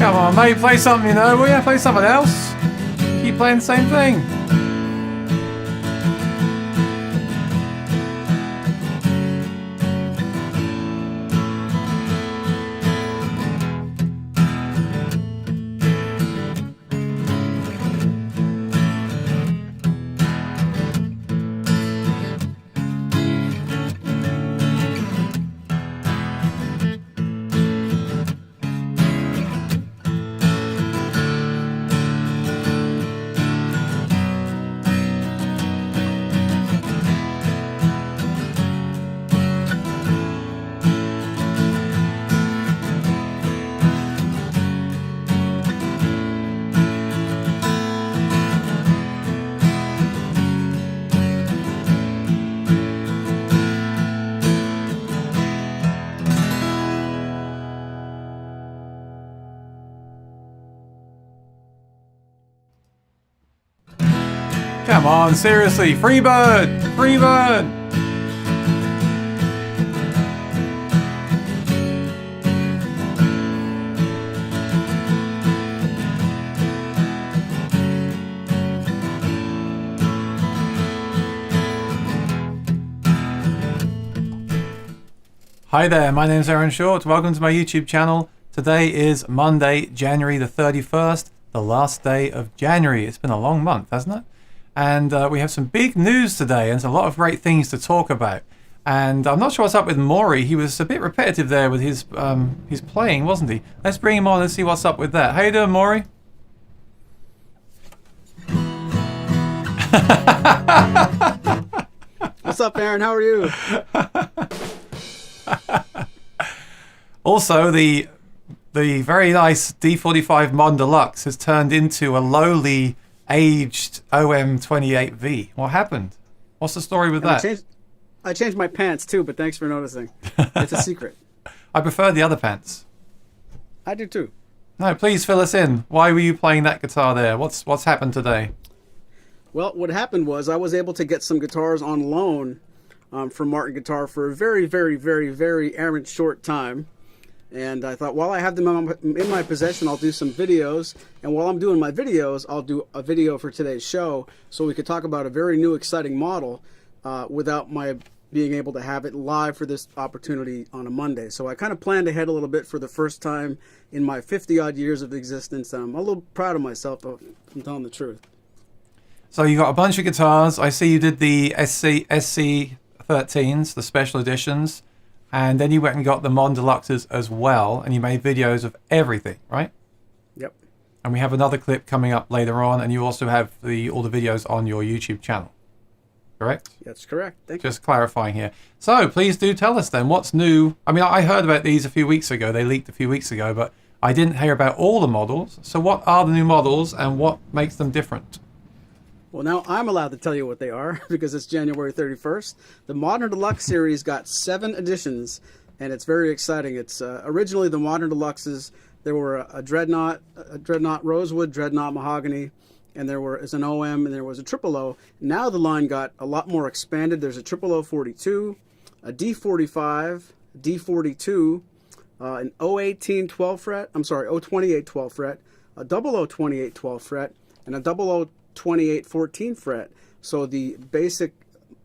Come on, mate, play something, you know, will you? Play something else. Keep playing the same thing. Come on, seriously, Freebird! Freebird! Hi there, my name's Aaron Short. Welcome to my YouTube channel. Today is Monday, January the 31st, the last day of January. It's been a long month, hasn't it? And we have some big news today and a lot of great things to talk about. And I'm not sure what's up with Maury. He was a bit repetitive there with his playing, wasn't he? Let's bring him on and see what's up with that. How you doing, Maury? What's up, Aaron? How are you? Also, the very nice D-45 Modern Deluxe has turned into a lowly aged OM28V. What happened? What's the story with that? I changed my pants too, but thanks for noticing. It's a secret. I prefer the other pants. I do too. No, please fill us in. Why were you playing that guitar there? What's happened today? Well, what happened was I was able to get some guitars on loan from Martin Guitar for a very, very, very, very errant short time. And I thought, while I have them in my possession, I'll do some videos. And while I'm doing my videos, I'll do a video for today's show so we could talk about a very new, exciting model without my being able to have it live for this opportunity on a Monday. So I kind of planned ahead a little bit for the first time in my 50-odd years of existence. I'm a little proud of myself, if I'm telling the truth. So you got a bunch of guitars. I see you did the SC13s, the special editions. And then you went and got the Modern Deluxes as well, and you made videos of everything, right? Yep. And we have another clip coming up later on, and you also have all the videos on your YouTube channel, correct? That's correct. Thank you. Just clarifying here. So please do tell us then, what's new? I mean, I heard about these a few weeks ago. They leaked a few weeks ago, but I didn't hear about all the models. So what are the new models, and what makes them different? Well, now I'm allowed to tell you what they are because it's January 31st. The Modern Deluxe series got 7 editions, and it's very exciting. It's originally the Modern Deluxes. There were a Dreadnought Rosewood, Dreadnought Mahogany, and there was an OM, and there was a Triple O. Now the line got a lot more expanded. There's a Triple O 42, a D-45, D-42, an O18 12 fret. I'm sorry, O28 12 fret, a double O 28 12 fret, and a double O 28 14 fret. So the basic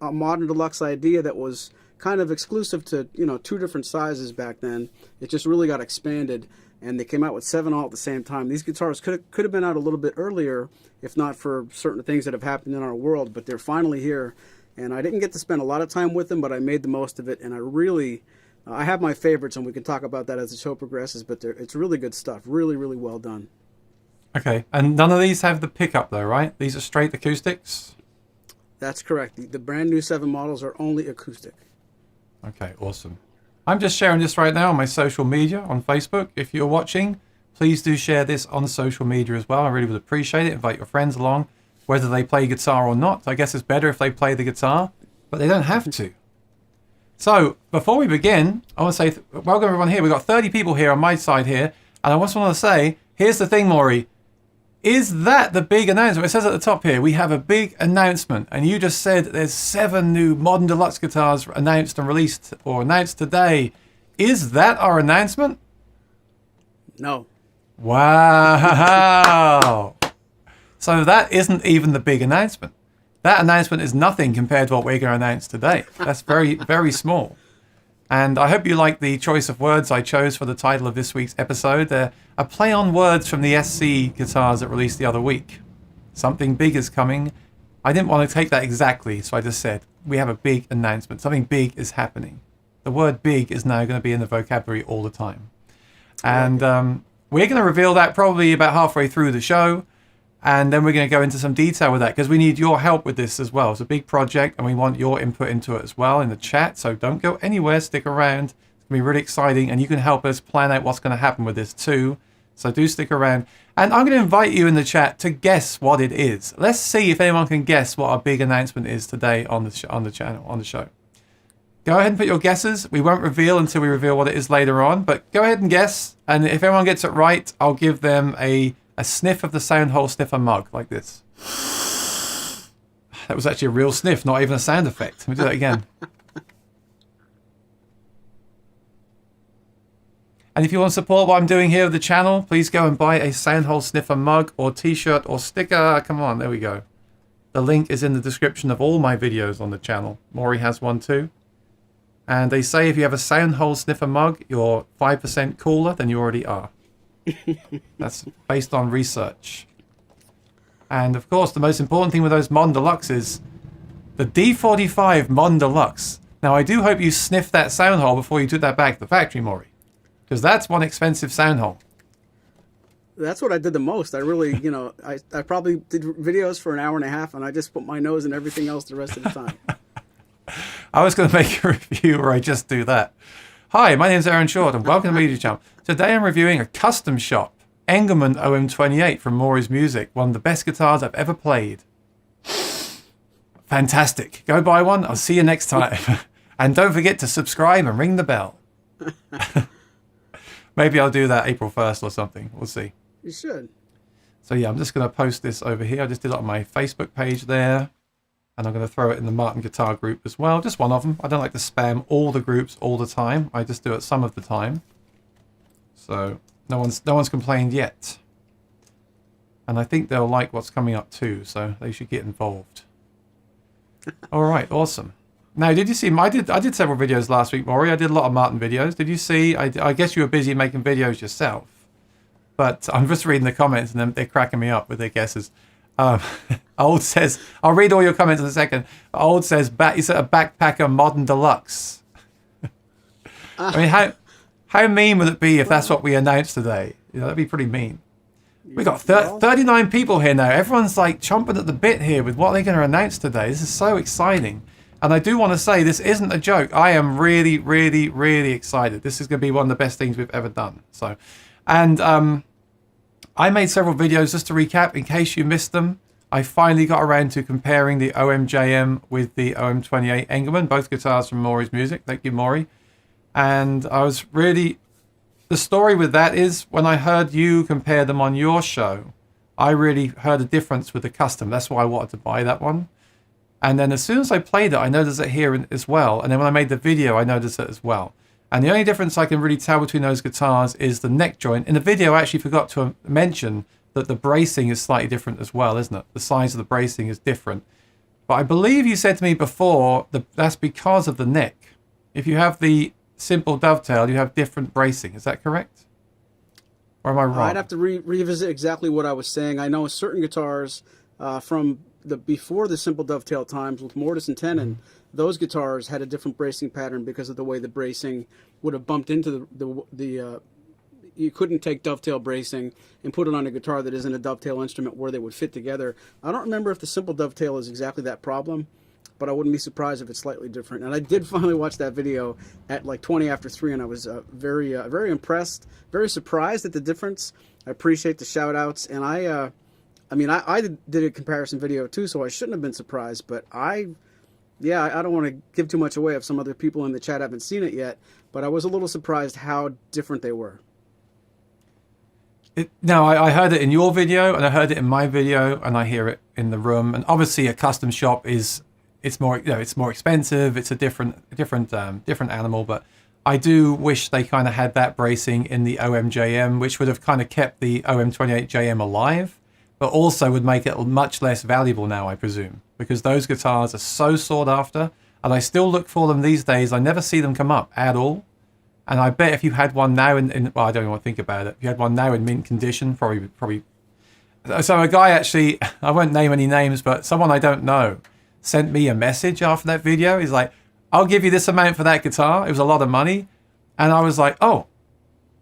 Modern Deluxe idea that was kind of exclusive to 2 different sizes back then, it just really got expanded, and they came out with 7 all at the same time. These guitars could have been out a little bit earlier if not for certain things that have happened in our world, but they're finally here. And I didn't get to spend a lot of time with them, but I made the most of it, and I have my favorites, and we can talk about that as the show progresses, but it's really good stuff. Really, really well done. Okay, and none of these have the pickup though, right? These are straight acoustics? That's correct. The brand new 7 models are only acoustic. Okay, awesome. I'm just sharing this right now on my social media, on Facebook. If you're watching, please do share this on social media as well. I really would appreciate it. Invite your friends along, whether they play guitar or not. I guess it's better if they play the guitar, but they don't have to. So, before we begin, I want to say welcome everyone here. We've got 30 people here on my side here, and I just want to say, here's the thing, Maury. Is that the big announcement? It says at the top here, we have a big announcement. And you just said there's 7 new Modern Deluxe guitars announced and released or announced today. Is that our announcement? No. Wow. So that isn't even the big announcement. That announcement is nothing compared to what we're going to announce today. That's very, very small. And I hope you like the choice of words I chose for the title of this week's episode. They're a play on words from the SC guitars that released the other week. Something big is coming. I didn't want to take that exactly, so I just said, we have a big announcement. Something big is happening. The word big is now going to be in the vocabulary all the time. And we're going to reveal that probably about halfway through the show. And then we're going to go into some detail with that because we need your help with this as well. It's a big project and we want your input into it as well in the chat. So don't go anywhere. Stick around. It's going to be really exciting. And you can help us plan out what's going to happen with this too. So do stick around. And I'm going to invite you in the chat to guess what it is. Let's see if anyone can guess what our big announcement is today on the channel, on the show. Go ahead and put your guesses. We won't reveal until we reveal what it is later on. But go ahead and guess. And if everyone gets it right, I'll give them a sniff of the sound hole sniffer mug, like this. That was actually a real sniff, not even a sound effect. Let me do that again. And if you want to support what I'm doing here with the channel, please go and buy a sound hole sniffer mug or t-shirt or sticker. Come on, there we go. The link is in the description of all my videos on the channel. Maury has one too. And they say if you have a sound hole sniffer mug, you're 5% cooler than you already are. That's based on research. And of course, the most important thing with those Modern Deluxe is the D-45 Modern Deluxe. Now, I do hope you sniff that sound hole before you took that back to the factory, Maury. Because that's one expensive sound hole. That's what I did the most. I really, I probably did videos for an hour and a half and I just put my nose in everything else the rest of the time. I was going to make a review where I just do that. Hi, my name is Aaron Short and welcome to the Media Channel. Today I'm reviewing a custom shop, Engelmann OM28 from Maury's Music, one of the best guitars I've ever played. Fantastic. Go buy one. I'll see you next time. And don't forget to subscribe and ring the bell. Maybe I'll do that April 1st or something. We'll see. You should. So yeah, I'm just going to post this over here. I just did it on my Facebook page there. And I'm going to throw it in the Martin Guitar group as well. Just one of them. I don't like to spam all the groups all the time. I just do it some of the time. So no one's complained yet. And I think they'll like what's coming up too. So they should get involved. All right, awesome. Now, did you see? I did several videos last week, Maury. I did a lot of Martin videos. Did you see? I guess you were busy making videos yourself. But I'm just reading the comments and they're cracking me up with their guesses. Old says, I'll read all your comments in a second. Old says, you said a backpacker Modern Deluxe. I mean, how mean would it be if that's what we announced today? That'd be pretty mean. We got 39 people here now. Everyone's like chomping at the bit here with what they're going to announce today. This is so exciting. And I do want to say this isn't a joke. I am really, really, really excited. This is going to be one of the best things we've ever done. So, and I made several videos just to recap in case you missed them. I finally got around to comparing the OMJM with the OM28 Engelmann, both guitars from Maury's Music. Thank you, Maury. And I was really... The story with that is when I heard you compare them on your show, I really heard a difference with the custom. That's why I wanted to buy that one. And then as soon as I played it, I noticed it here as well. And then when I made the video, I noticed it as well. And the only difference I can really tell between those guitars is the neck joint. In the video, I actually forgot to mention that the bracing is slightly different as well, isn't it? The size of the bracing is different. But I believe you said to me before that that's because of the neck. If you have the simple dovetail, you have different bracing. Is that correct? Or am I wrong? I'd have to revisit exactly what I was saying. I know certain guitars from before the simple dovetail times with mortise and tenon, those guitars had a different bracing pattern because of the way the bracing would have bumped into the you couldn't take dovetail bracing and put it on a guitar that isn't a dovetail instrument where they would fit together. I don't remember if the simple dovetail is exactly that problem, but I wouldn't be surprised if it's slightly different. And I did finally watch that video at like 20 after 3, and I was very impressed, very surprised at the difference. I appreciate the shout-outs, and I did a comparison video too, so I shouldn't have been surprised, but I don't want to give too much away if some other people in the chat haven't seen it yet, but I was a little surprised how different they were. No, I heard it in your video, and I heard it in my video, and I hear it in the room. And obviously, a custom shop it's more expensive. It's a different animal. But I do wish they kind of had that bracing in the OMJM, which would have kind of kept the OM28JM alive, but also would make it much less valuable now, I presume, because those guitars are so sought after, and I still look for them these days. I never see them come up at all. And I bet if you had one now well, I don't even want to think about it. If you had one now in mint condition, probably. So a guy actually, I won't name any names, but someone I don't know sent me a message after that video. He's like, I'll give you this amount for that guitar. It was a lot of money. And I was like, oh,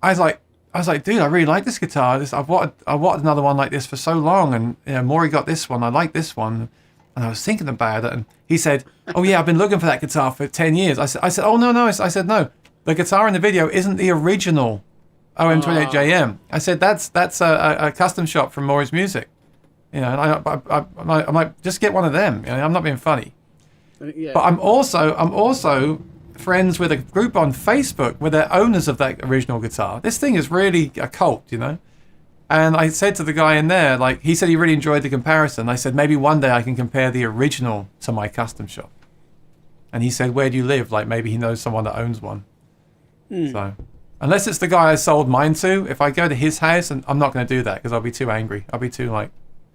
I was like, dude, I really like this guitar. I've wanted another one like this for so long. And you know, Maury got this one. I like this one. And I was thinking about it. And he said, oh yeah, I've been looking for that guitar for 10 years. I said, oh no. I said, no. The guitar in the video isn't the original OM28JM. I said that's a custom shop from Maury's Music. You know, and I'm like, just get one of them. You know, I'm not being funny. Yeah. But I'm also friends with a group on Facebook where they're owners of that original guitar. This thing is really a cult, you know. And I said to the guy in there, like, he said he really enjoyed the comparison. I said, maybe one day I can compare the original to my custom shop. And he said, where do you live? Like, maybe he knows someone that owns one. So, unless it's the guy I sold mine to, if I go to his house, and I'm not going to do that because I'll be too angry. I'll be too like,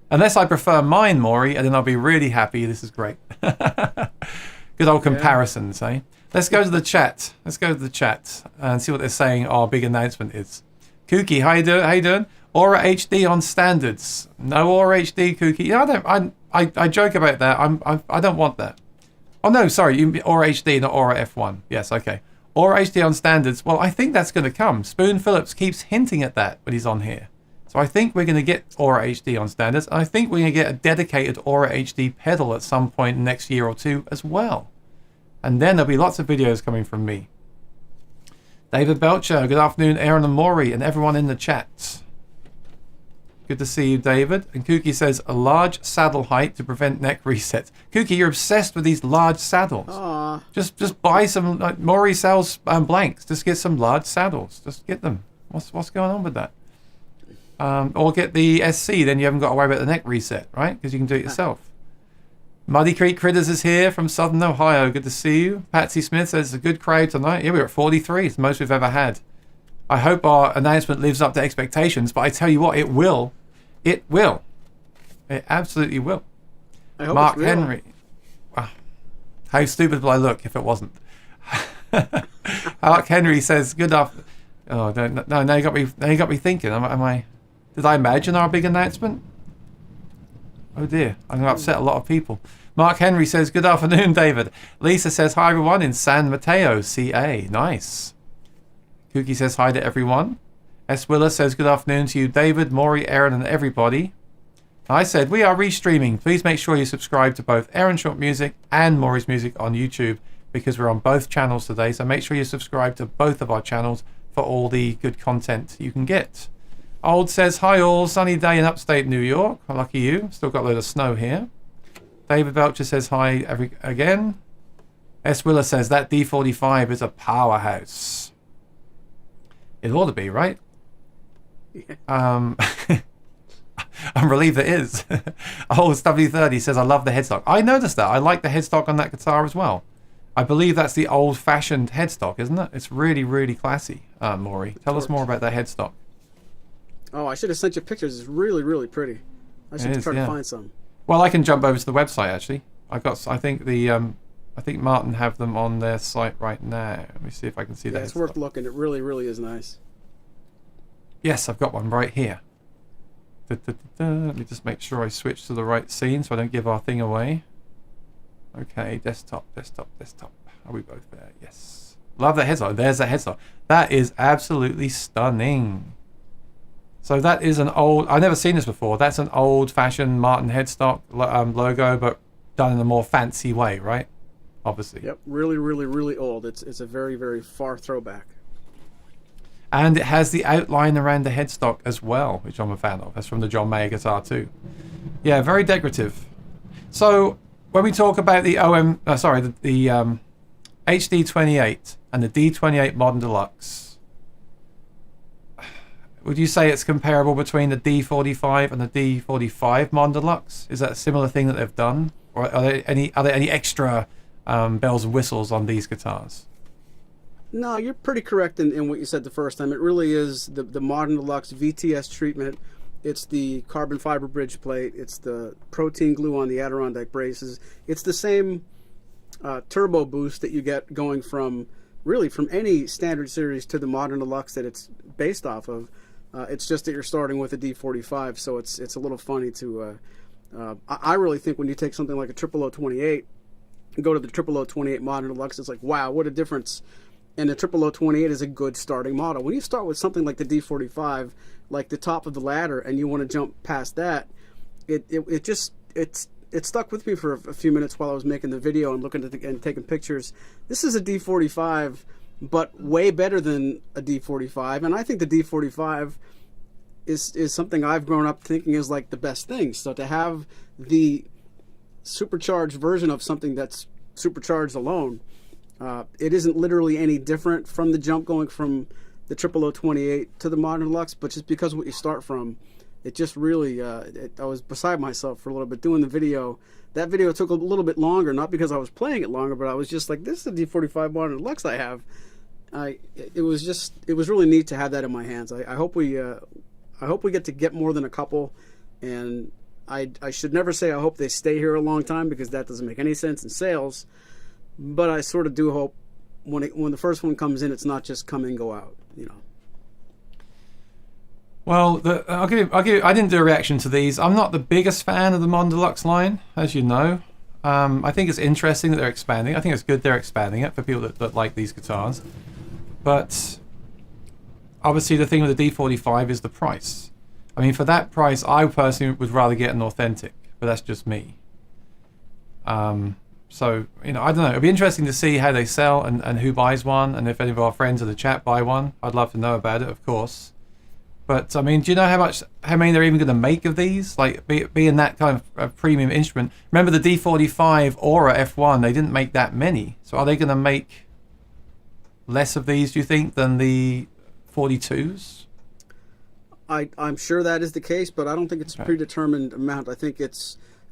unless I prefer mine, Maury, and then I'll be really happy. This is great. Good old comparisons, eh? Let's go to the chat. Let's go to the chat and see what they're saying. Our big announcement is. Kooky, how you doing? How you doing? Aura HD on standards. No Aura HD, Kooky. Yeah, I joke about that. I don't want that. Oh no, sorry, you mean Aura HD, not Aura F1. Yes, okay. Aura HD on standards. Well, I think that's going to come. Spoon Phillips keeps hinting at that when he's on here. So I think we're going to get Aura HD on standards. I think we're going to get a dedicated Aura HD pedal at some point next year or two as well. And then there'll be lots of videos coming from me. David Belcher, good afternoon, Aaron and Maury, and everyone in the chat. Good to see you, David. And Kooky says, a large saddle height to prevent neck resets. Kooky, you're obsessed with these large saddles. Aww. Just buy some. Like, Maury sells blanks. Just get some large saddles. Just get them. What's going on with that? Or get the SC. Then you haven't got to worry about the neck reset, right? Because you can do it yourself. Muddy Creek Critters is here from Southern Ohio. Good to see you. Patsy Smith says it's a good crowd tonight. Yeah, we're at 43. It's the most we've ever had. I hope our announcement lives up to expectations. But I tell you what, it will. It will. It absolutely will. I hope Mark it's real. Henry. Wow. How stupid will I look if it wasn't? Mark Henry says, good afternoon. Oh, no, now you got me thinking. Am I? Did I imagine our big announcement? Oh dear, I'm going to upset a lot of people. Mark Henry says, good afternoon, David. Lisa says, hi everyone in San Mateo, CA. Nice. Kooky says, hi to everyone. S. Willer says, good afternoon to you, David, Maury, Aaron, and everybody. I said, we are restreaming. Please make sure you subscribe to both Aaron Short Music and Maury's Music on YouTube because we're on both channels today. So make sure you subscribe to both of our channels for all the good content you can get. Old says, hi all, sunny day in upstate New York. Lucky you. Still got a load of snow here. David Belcher says, hi again. S. Willer says, that D-45 is a powerhouse. It ought to be, right? Yeah. I'm relieved it is. Oh, W30 says, I love the headstock. I noticed that. I like the headstock on that guitar as well. I believe that's the old-fashioned headstock, isn't it? It's really, really classy, Maury. Tell us more about that headstock. Oh, I should have sent you pictures. It's really, really pretty. I should try to find some. Well, I can jump over to the website, actually. I think Martin have them on their site right now. Let me see if I can see that. It's worth looking. It really, really is nice. Yes, I've got one right here. Let me just make sure I switch to the right scene so I don't give our thing away. Okay, desktop. Are we both there? Yes. Love the headstock. There's the headstock. That is absolutely stunning. So that is an old... I've never seen this before. That's an old-fashioned Martin headstock logo, but done in a more fancy way, right? Obviously. Yep, really, really, really old. It's a very, very far throwback. And it has the outline around the headstock as well, which I'm a fan of. That's from the John Mayer guitar too. Yeah, very decorative. So when we talk about the the HD28 and the D28 Modern Deluxe, would you say it's comparable between the D45 and the D45 Modern Deluxe? Is that a similar thing that they've done, or are there any extra bells and whistles on these guitars? No, you're pretty correct in what you said the first time. It really is the Modern Deluxe VTS treatment. It's the carbon fiber bridge plate. It's the protein glue on the Adirondack braces. It's the same turbo boost that you get going from any standard series to the Modern Deluxe that it's based off of. It's just that you're starting with a D-45, so it's a little funny to. I really think when you take something like a 00028 and go to the 00028 Modern Deluxe, it's like, wow, what a difference. And the 00028 is a good starting model. When you start with something like the D-45, like the top of the ladder, and you want to jump past that, it stuck with me for a few minutes while I was making the video and looking at and taking pictures. This is a D-45, but way better than a D-45, and I think the D-45 is something I've grown up thinking is like the best thing. So to have the supercharged version of something that's supercharged alone, it isn't literally any different from the jump going from the 00028 to the Modern Deluxe, but just because of what you start from, it just really, I was beside myself for a little bit doing the video. That video took a little bit longer, not because I was playing it longer, but I was just like, this is the D-45 Modern Deluxe I have. It was really neat to have that in my hands. I hope we get more than a couple, and I should never say I hope they stay here a long time, because that doesn't make any sense in sales. But I sort of do hope when the first one comes in, it's not just come and go out, you know. Well, I didn't do a reaction to these. I'm not the biggest fan of the Modern Deluxe line, as you know. I think it's interesting that they're expanding. I think it's good they're expanding it for people that like these guitars. But obviously the thing with the D-45 is the price. I mean, for that price, I personally would rather get an authentic, but that's just me. So, you know, I don't know. It'll be interesting to see how they sell and who buys one, and if any of our friends in the chat buy one. I'd love to know about it, of course. But, I mean, do you know how many they're even going to make of these? Like, being that kind of a premium instrument. Remember the D-45 Aura F1, they didn't make that many. So are they going to make less of these, do you think, than the 42s? I'm sure that is the case, but I don't think it's a predetermined amount. I think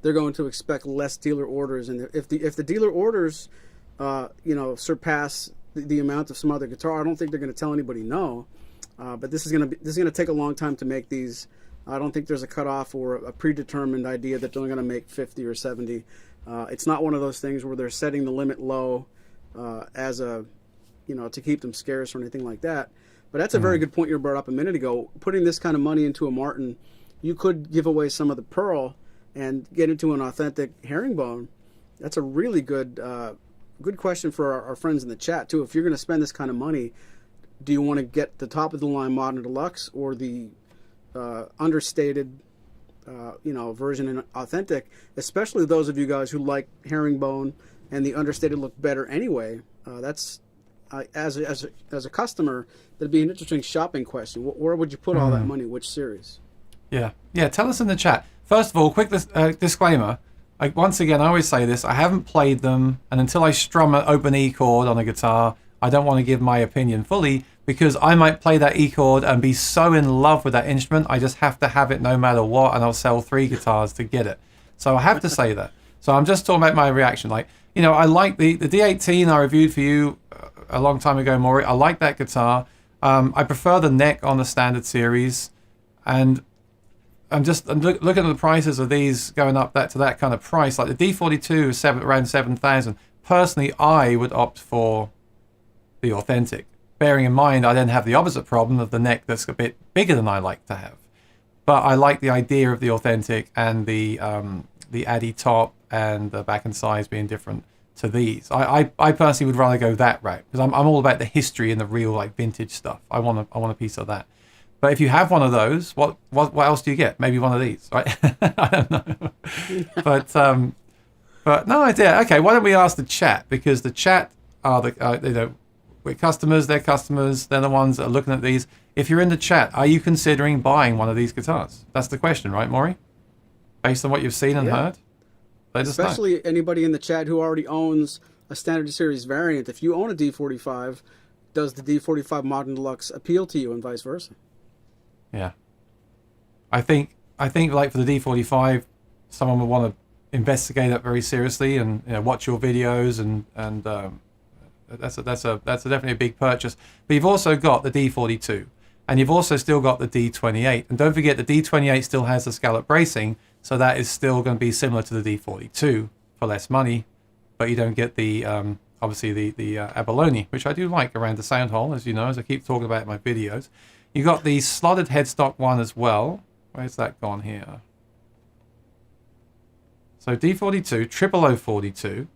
they're going to expect less dealer orders, and if the dealer orders, surpass the amount of some other guitar, I don't think they're going to tell anybody no. But this is going to take a long time to make these. I don't think there's a cutoff or a predetermined idea that they're going to make 50 or 70. It's not one of those things where they're setting the limit low as a, to keep them scarce or anything like that. But that's a very good point you brought up a minute ago. Putting this kind of money into a Martin, you could give away some of the pearl and get into an authentic herringbone. That's a really good question for our friends in the chat too. If you're going to spend this kind of money, do you want to get the top of the line Modern Deluxe or the understated version in authentic? Especially those of you guys who like herringbone and the understated look better anyway. That's as a customer, that'd be an interesting shopping question. Where would you put all that money? Which series? Yeah. Tell us in the chat. First of all, quick disclaimer. Like, once again, I always say this: I haven't played them, and until I strum an open E chord on a guitar, I don't want to give my opinion fully, because I might play that E chord and be so in love with that instrument, I just have to have it no matter what, and I'll sell 3 guitars to get it. So I have to say that. So I'm just talking about my reaction. Like, I like the D18 I reviewed for you a long time ago, Maury. I like that guitar. I prefer the neck on the standard series, and I'm looking at the prices of these going up to that kind of price. Like the D42 is around 7,000. Personally, I would opt for the authentic, bearing in mind I then have the opposite problem of the neck that's a bit bigger than I like to have. But I like the idea of the authentic and the Addy top and the back and sides being different to these. I personally would rather go that route, because I'm all about the history and the real, like, vintage stuff. I want a piece of that. But if you have one of those, what else do you get? Maybe one of these, right? I don't know. But no idea. Okay, why don't we ask the chat? Because the chat are we're customers, they're customers, they're the ones that are looking at these. If you're in the chat, are you considering buying one of these guitars? That's the question, right, Maury? Based on what you've seen and heard? Especially anybody in the chat who already owns a standard series variant. If you own a D45, does the D45 Modern Deluxe appeal to you, and vice versa? Yeah. I think like for the D45, someone would want to investigate that very seriously and watch your videos and that's definitely a big purchase. But you've also got the D42, and you've also still got the D28. And don't forget, the D28 still has the scallop bracing, so that is still going to be similar to the D42 for less money. But you don't get the obviously the abalone, which I do like around the sound hole, as you know, as I keep talking about in my videos. You got the slotted headstock one as well. Where's that gone here? So D42, 00042,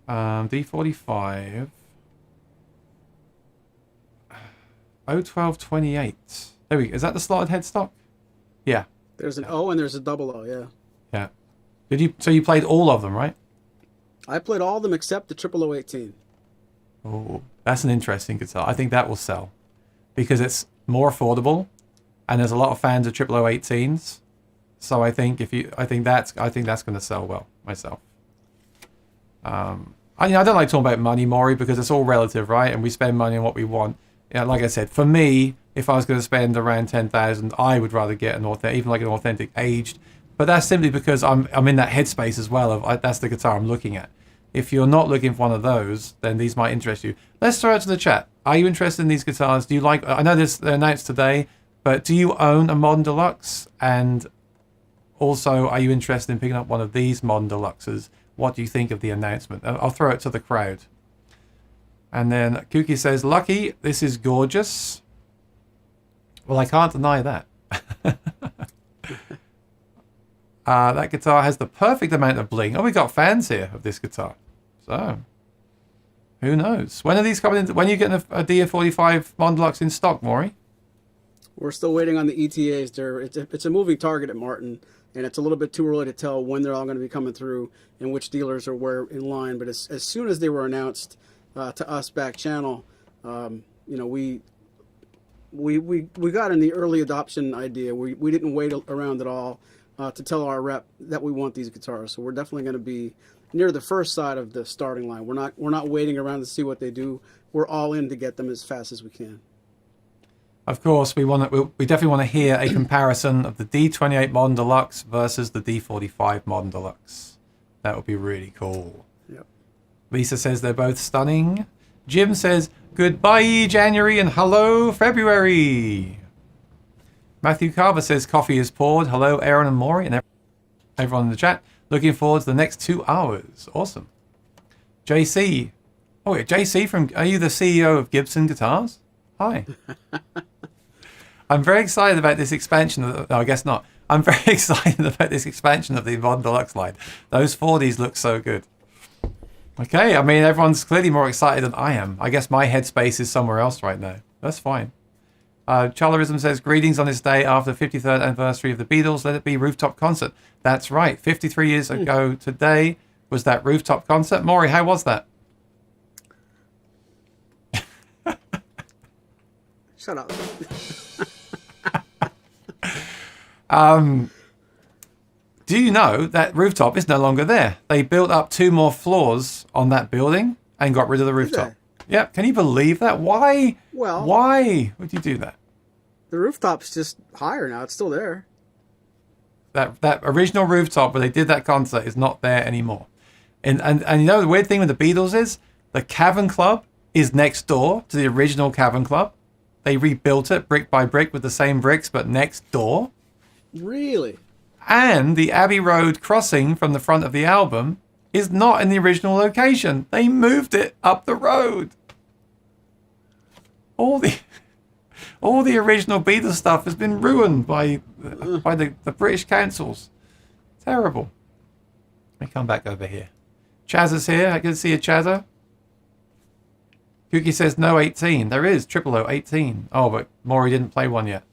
D45, 01228. There we go. Is that the slotted headstock? Yeah. There's an O and there's a double O, yeah. Yeah. So you played all of them, right? I played all of them except the 00018. Oh, that's an interesting guitar. I think that will sell because it's more affordable, and there's a lot of fans of 00018s. So I think that's going to sell well myself. I don't like talking about money, Maury, because it's all relative, right? And we spend money on what we want. Yeah, like I said, for me, if I was going to spend around 10,000, I would rather get an authentic aged. But that's simply because I'm in that headspace as well. That's the guitar I'm looking at. If you're not looking for one of those, then these might interest you. Let's throw it to the chat. Are you interested in these guitars? Do you like? I know they're announced today, but do you own a Modern Deluxe? And also, are you interested in picking up one of these Modern Deluxes? What do you think of the announcement? I'll throw it to the crowd. And then Kuki says, "Lucky, this is gorgeous." Well, I can't deny that. That guitar has the perfect amount of bling. Oh, we got fans here of this guitar. So, who knows? When are these coming in? When are you getting a D-45 Modern Deluxe in stock, Maury? We're still waiting on the ETAs. It's a moving target at Martin, and it's a little bit too early to tell when they're all going to be coming through and which dealers are where in line. But as soon as they were announced to us back channel, we got in the early adoption idea. We didn't wait around at all to tell our rep that we want these guitars. So we're definitely going to be near the first side of the starting line. We're not waiting around to see what they do. We're all in to get them as fast as we can. Of course, we definitely want to hear a comparison of the D28 Modern Deluxe versus the D45 Modern Deluxe. That would be really cool. Yep. Lisa says they're both stunning. Jim says goodbye January and hello February. Matthew Carver says coffee is poured. Hello Aaron and Maury and everyone in the chat. Looking forward to the next 2 hours. Awesome. JC. Oh wait, JC are you the CEO of Gibson Guitars? Hi. I'm very excited about this expansion. No, I guess not. I'm very excited about this expansion of the Modern Deluxe line. Those 40s look so good. Okay, I mean, everyone's clearly more excited than I am. I guess my headspace is somewhere else right now. That's fine. Chalarism says, greetings on this day after the 53rd anniversary of the Beatles. Let it be rooftop concert. That's right. 53 years ago today was that rooftop concert. Maury, how was that? Shut up. Do you know that rooftop is no longer there? They built up 2 more floors on that building and got rid of the rooftop. Yeah, can you believe that? Why? Well, why would you do that? The rooftop's just higher now. It's still there. That original rooftop where they did that concert is not there anymore. And you know the weird thing with the Beatles is the Cavern Club is next door to the original Cavern Club. They rebuilt it brick by brick with the same bricks, but next door. Really? And the Abbey Road crossing from the front of the album is not in the original location. They moved it up the road. All the original Beatles stuff has been ruined by the British councils. Terrible. Let me come back over here. Chaz is here. I can see a Chazza. Kuki says no 18. There is 00018. Oh, but Maury didn't play one yet.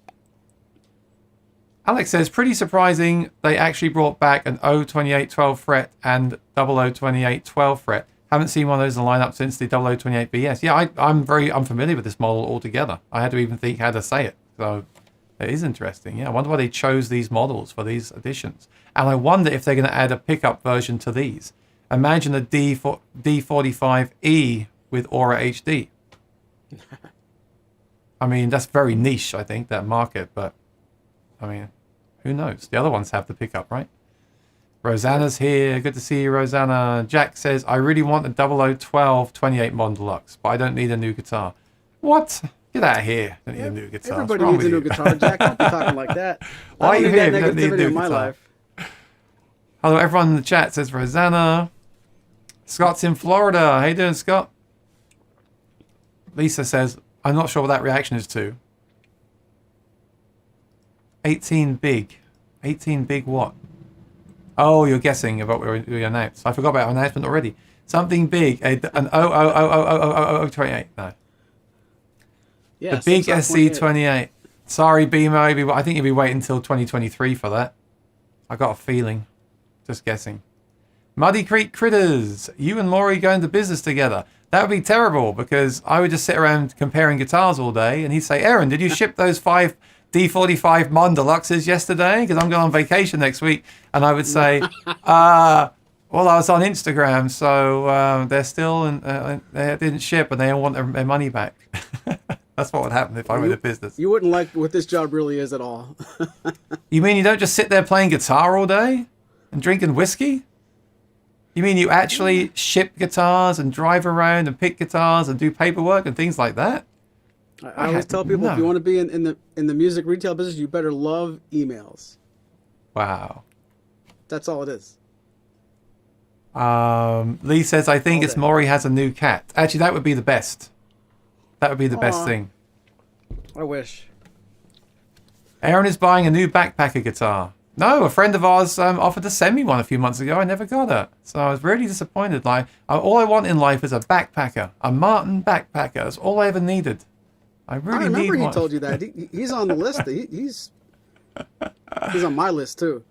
Alex says, pretty surprising they actually brought back an 028 12 fret and 0028 12 fret. Haven't seen one of those in the lineup since the 0028 BS. Yeah, I'm very unfamiliar with this model altogether. I had to even think how to say it. So it is interesting. Yeah, I wonder why they chose these models for these editions. And I wonder if they're going to add a pickup version to these. Imagine a D45E with Aura HD. I mean, that's very niche, I think, that market. But, I mean, who knows? The other ones have the pickup, right? Rosanna's here. Good to see you, Rosanna. Jack says, I really want a 0012 28 Modern Deluxe, but I don't need a new guitar. What? Get out of here. Don't need a new guitar. Everybody needs a new guitar, Jack. Don't be talking like that. Why are you here if you don't need a new in my guitar? life. Hello, everyone in the chat, says Rosanna. Scott's in Florida. How you doing, Scott? Lisa says, I'm not sure what that reaction is to. 18 big. 18 big what? Oh, you're guessing about what we announced. I forgot about our announcement already. Something big. An 0000028. No. Yeah, The big SC28. Sorry, Beamer. I think you'll be waiting until 2023 for that. I got a feeling. Just guessing. Muddy Creek Critters. You and Maury go into business together. That would be terrible because I would just sit around comparing guitars all day and he'd say, Aaron, did you ship those 5 D-45 Modern Deluxes yesterday? Because I'm going on vacation next week. And I would say, well, I was on Instagram, so they're still, they didn't ship and they want their money back. That's what would happen if I went to business. You wouldn't like what this job really is at all. You mean you don't just sit there playing guitar all day and drinking whiskey? You mean you actually ship guitars and drive around and pick guitars and do paperwork and things like that? I always tell people, if you want to be in the music retail business, you better love emails. Wow. That's all it is. Lee says, I think it's Maury has a new cat. Actually, that would be the best. That would be the best thing. I wish. Aaron is buying a new backpacker guitar. No, a friend of ours offered to send me one a few months ago. I never got it. So I was really disappointed. Like, all I want in life is a backpacker. A Martin backpacker. That's all I ever needed. I really need one. I remember he told you that. He's on the list. He's on my list too.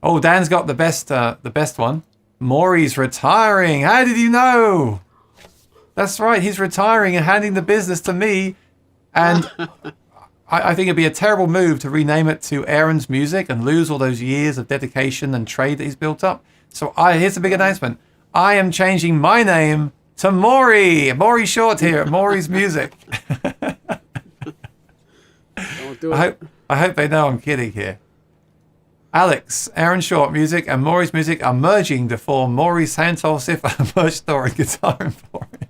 Oh, Dan's got the best one. Maury's retiring. How did you know? That's right. He's retiring and handing the business to me. And I think it'd be a terrible move to rename it to Aaron's Music and lose all those years of dedication and trade that he's built up. So here's the big announcement. I am changing my name to Maury. Maury Short here at Maury's Music. Don't do it. I hope they know I'm kidding here. Alex, Aaron Short Music and Maury's Music are merging to form Maury's Handheld Cipher merch store and guitar emporium.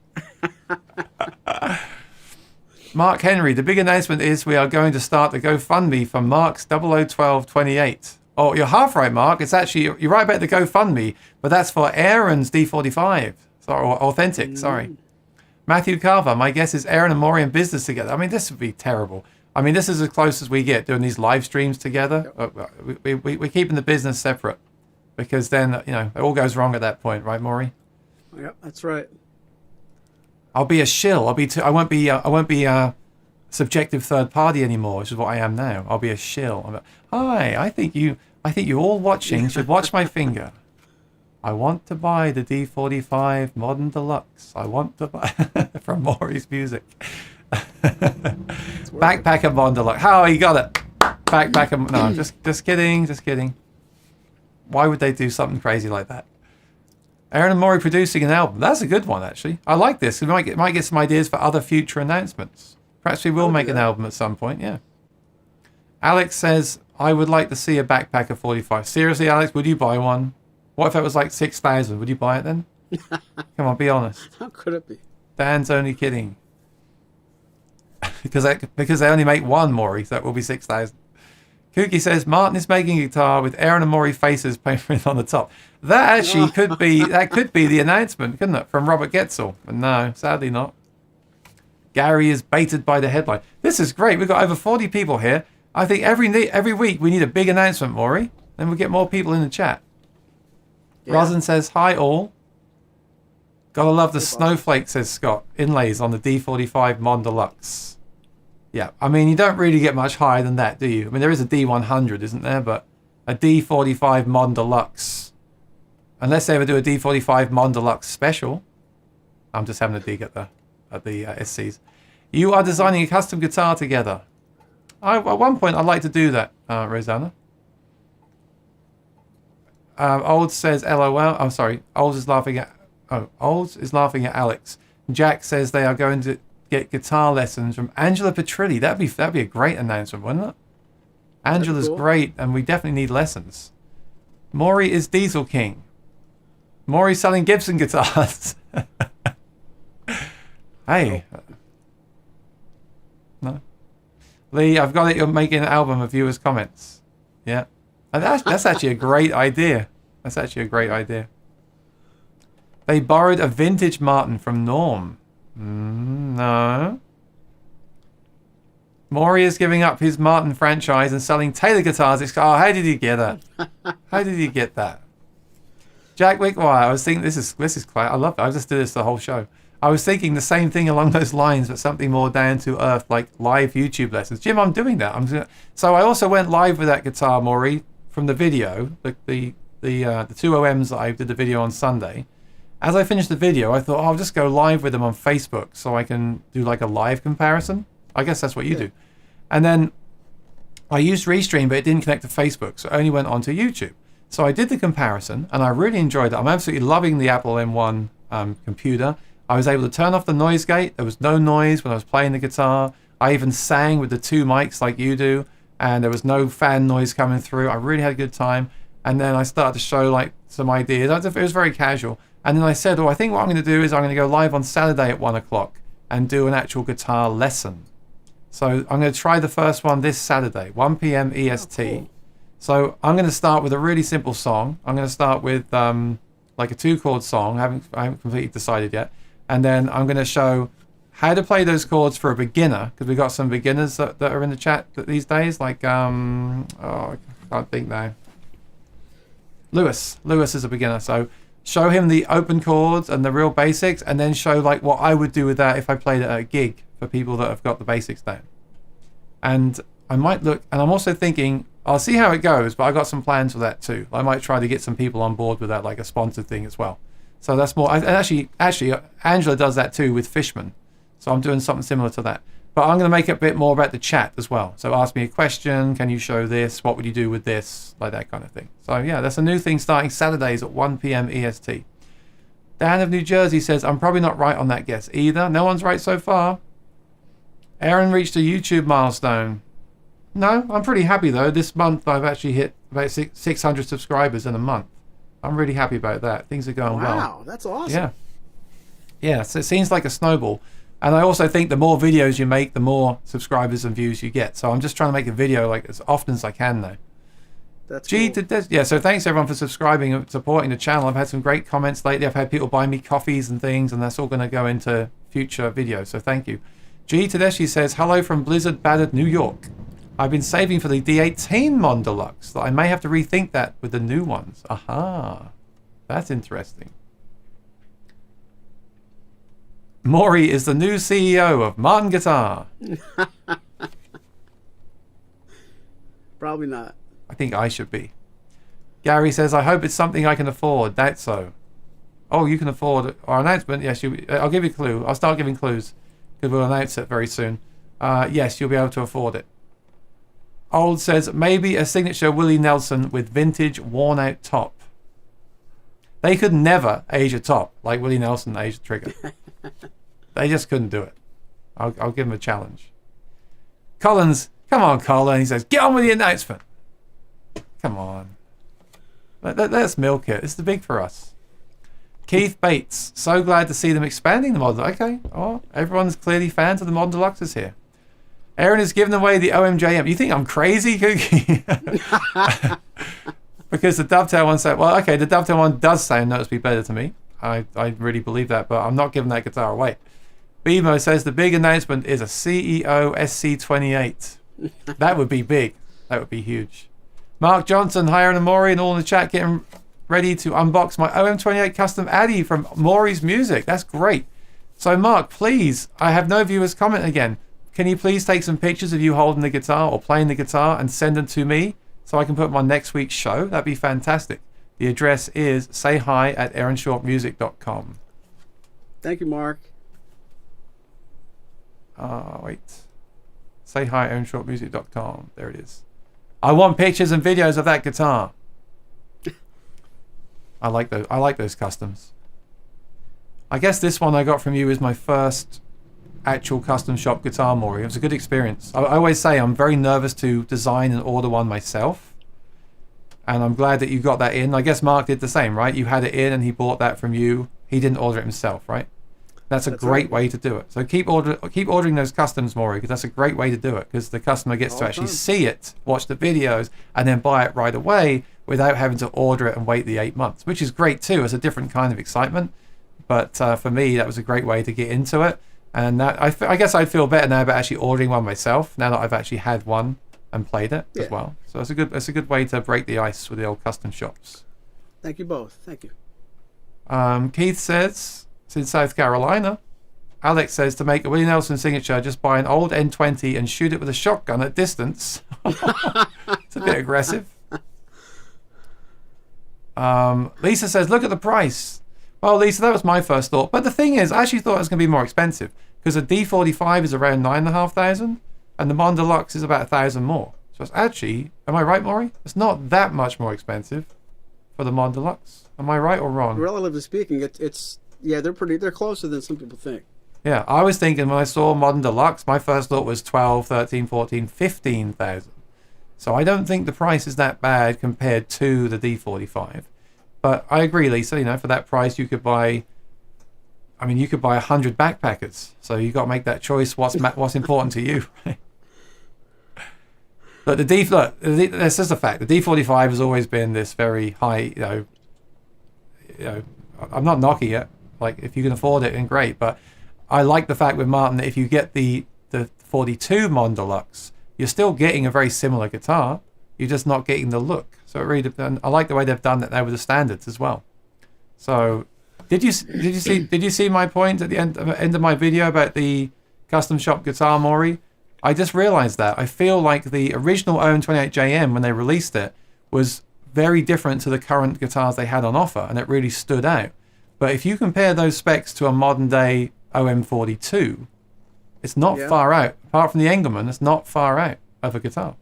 Mark Henry, the big announcement is we are going to start the GoFundMe for Mark's 001228. Oh, you're half right, Mark. It's actually, you're right about the GoFundMe, but that's for Aaron's D45. Sorry, or Authentic, sorry. Matthew Carver, my guess is Aaron and Maury in business together. I mean, this would be terrible. I mean, this is as close as we get doing these live streams together. Yep. We're keeping the business separate because then, it all goes wrong at that point, right, Maury? Yep, that's right. I'll be a shill. I won't be a subjective third party anymore, which is what I am now. I'll be a shill. Hi, I think you all watching should watch my finger. I want to buy the D45 Modern Deluxe. I want to buy from Maury's Music. Backpacker Modern Deluxe. How you got it? Backpacker. No, just kidding. Why would they do something crazy like that? Aaron and Maury producing an album. That's a good one, actually. I like this. We might get some ideas for other future announcements. Perhaps we will make an album at some point, yeah. Alex says, I would like to see a Backpacker 45. Seriously, Alex, would you buy one? What if it was like 6,000? Would you buy it then? Come on, be honest. How could it be? Dan's only kidding. because they only make one, Maury, so it will be 6,000. Kooky says, Martin is making a guitar with Aaron and Maury faces painted on the top. That actually could be the announcement, couldn't it? From Robert Getzel. But no, sadly not. Gary is baited by the headline. This is great. We've got over 40 people here. I think every week we need a big announcement, Maury. Then we'll get more people in the chat. Yeah. Rosin says, hi all. Gotta love the snowflake, says Scott. Inlays on the D45 Modern Deluxe. Yeah, I mean, you don't really get much higher than that, do you? I mean, there is a D100, isn't there? But a D45 Modern Deluxe. Unless they ever do a D45 Modern Deluxe special. I'm just having a dig at the SCs. You are designing a custom guitar together. At one point, I'd like to do that, Rosanna. Olds says LOL. I'm sorry. Olds is laughing at Alex. Jack says they are going to get guitar lessons from Angela Petrilli. That'd be a great announcement, wouldn't it? Angela's cool. Great, and we definitely need lessons. Maury is Diesel King. Maury selling Gibson guitars. Hey. No. Lee, I've got it. You're making an album of viewers' comments. Yeah. And that's actually a great idea. That's actually a great idea. They borrowed a vintage Martin from Norm. No. Maury is giving up his Martin franchise and selling Taylor guitars. Oh, how did he get that? How did he get that? Jack Wickwire, I was thinking this is quite. I love it. I just did this the whole show. I was thinking the same thing along those lines, but something more down to earth, like live YouTube lessons. Jim, I'm doing that. So I also went live with that guitar, Maury, from the video, the 2 OMs that I did the video on Sunday. As I finished the video, I thought, I'll just go live with them on Facebook so I can do like a live comparison. I guess that's what you do. And then I used Restream, but it didn't connect to Facebook, so it only went onto YouTube. So I did the comparison, and I really enjoyed it. I'm absolutely loving the Apple M1 computer. I was able to turn off the noise gate. There was no noise when I was playing the guitar. I even sang with the 2 mics like you do, and there was no fan noise coming through. I really had a good time. And then I started to show like some ideas. It was very casual. And then I said, I think what I'm going to do is I'm going to go live on Saturday at 1 o'clock and do an actual guitar lesson. So I'm going to try the first one this Saturday, 1 p.m. EST. Oh, cool. So I'm going to start with a really simple song. I'm going to start with like a 2-chord song. I haven't completely decided yet. And then I'm going to show how to play those chords for a beginner, because we've got some beginners that are in the chat these days. Like, I can't think now. Lewis is a beginner. So show him the open chords and the real basics, and then show like what I would do with that if I played it at a gig for people that have got the basics down. And I might look, and I'm also thinking, I'll see how it goes, but I got some plans for that too. I might try to get some people on board with that, like a sponsored thing as well. So that's more, and actually, Angela does that too with Fishman. So I'm doing something similar to that. But I'm going to make it a bit more about the chat as well. So ask me a question. Can you show this? What would you do with this? Like that kind of thing. So yeah, that's a new thing starting Saturdays at 1 p.m. EST. Dan of New Jersey says, I'm probably not right on that guess either. No one's right so far. Aaron reached a YouTube milestone. No, I'm pretty happy though. This month I've actually hit about 600 subscribers in a month. I'm really happy about that. Things are going well. Wow, that's awesome. Yeah. Yeah, so it seems like a snowball. And I also think the more videos you make, the more subscribers and views you get. So I'm just trying to make a video like as often as I can now. That's cool. Yeah, so thanks everyone for subscribing and supporting the channel. I've had some great comments lately. I've had people buy me coffees and things, and that's all going to go into future videos. So thank you. G Tedeschi says, hello from Blizzard Battered, New York. I've been saving for the D-45 Modern Deluxe, that I may have to rethink that with the new ones. Aha, that's interesting. Maury is the new CEO of Martin Guitar. Probably not. I think I should be. Gary says, I hope it's something I can afford. Doubt so. Oh, you can afford our announcement? Yes, I'll give you a clue. I'll start giving clues, because we'll announce it very soon. Yes, you'll be able to afford it. Old says, maybe a signature Willie Nelson with vintage worn-out top. They could never age a top like Willie Nelson aged a trigger. They just couldn't do it. I'll give him a challenge. Collins, come on, Colin. He says, get on with the announcement. Come on. Let's milk it. It's the big for us. Keith Bates, so glad to see them expanding the model. Okay, oh, everyone's clearly fans of the Modern Deluxes here. Aaron is giving away the OMJM. You think I'm crazy, Cookie? Because the Dovetail one said, well, okay, the Dovetail one does sound noticeably better to me. I really believe that, but I'm not giving that guitar away. Bemo says the big announcement is a CEO SC28. That would be big. That would be huge. Mark Johnson, hi Aaron and Maury, and all in the chat getting ready to unbox my OM28 custom Addy from Maury's Music. That's great. So Mark, please, I have no viewers comment again. Can you please take some pictures of you holding the guitar or playing the guitar and send them to me so I can put them on next week's show? That'd be fantastic. The address is sayhi@aaronshortmusic.com. Thank you, Mark. Wait. Sayhi@aaronshortmusic.com. There it is. I want pictures and videos of that guitar. I like those customs. I guess this one I got from you is my first actual custom shop guitar, Maury. It was a good experience. I always say I'm very nervous to design and order one myself. And I'm glad that you got that in. I guess Mark did the same, right? You had it in and he bought that from you. He didn't order it himself, right? That's a great way to do it. So keep ordering those customs, Maury, because that's a great way to do it, because the customer gets to actually see it, watch the videos, and then buy it right away without having to order it and wait the 8 months, which is great too. It's a different kind of excitement. But for me, that was a great way to get into it. And that, I guess I'd feel better now about actually ordering one myself, now that I've actually had one and played it as well. So it's a good way to break the ice with the old custom shops. Thank you both. Thank you. Keith says, it's in South Carolina. Alex says, to make a Willie Nelson signature, just buy an old N20 and shoot it with a shotgun at distance. It's a bit aggressive. Lisa says, look at the price. Well, Lisa, that was my first thought. But the thing is, I actually thought it was going to be more expensive, because a D-45 is around 9,500 and the Modern Deluxe is about 1,000 more. So it's actually, am I right, Maury? It's not that much more expensive for the Modern Deluxe. Am I right or wrong? Relatively speaking, it's they're closer than some people think. Yeah, I was thinking when I saw Modern Deluxe, my first thought was 12, 13, 14, 15,000. So I don't think the price is that bad compared to the D-45. But I agree, Lisa, for that price you could buy, you could buy 100 backpackers. So you got to make that choice, what's important to you, right? But this is a fact. The D-45 has always been this very high, I'm not knocking it. Like, if you can afford it, then great. But I like the fact with Martin that if you get the 42 Modern Deluxe, you're still getting a very similar guitar. You're just not getting the look. So it really depends. I like the way they've done that there with the standards as well. So did you see my point at the end of my video about the custom shop guitar, Maury? I just realized that. I feel like the original OM28JM, when they released it, was very different to the current guitars they had on offer, and it really stood out. But if you compare those specs to a modern day OM42, it's not far out. Apart from the Engelmann, it's not far out of a guitar.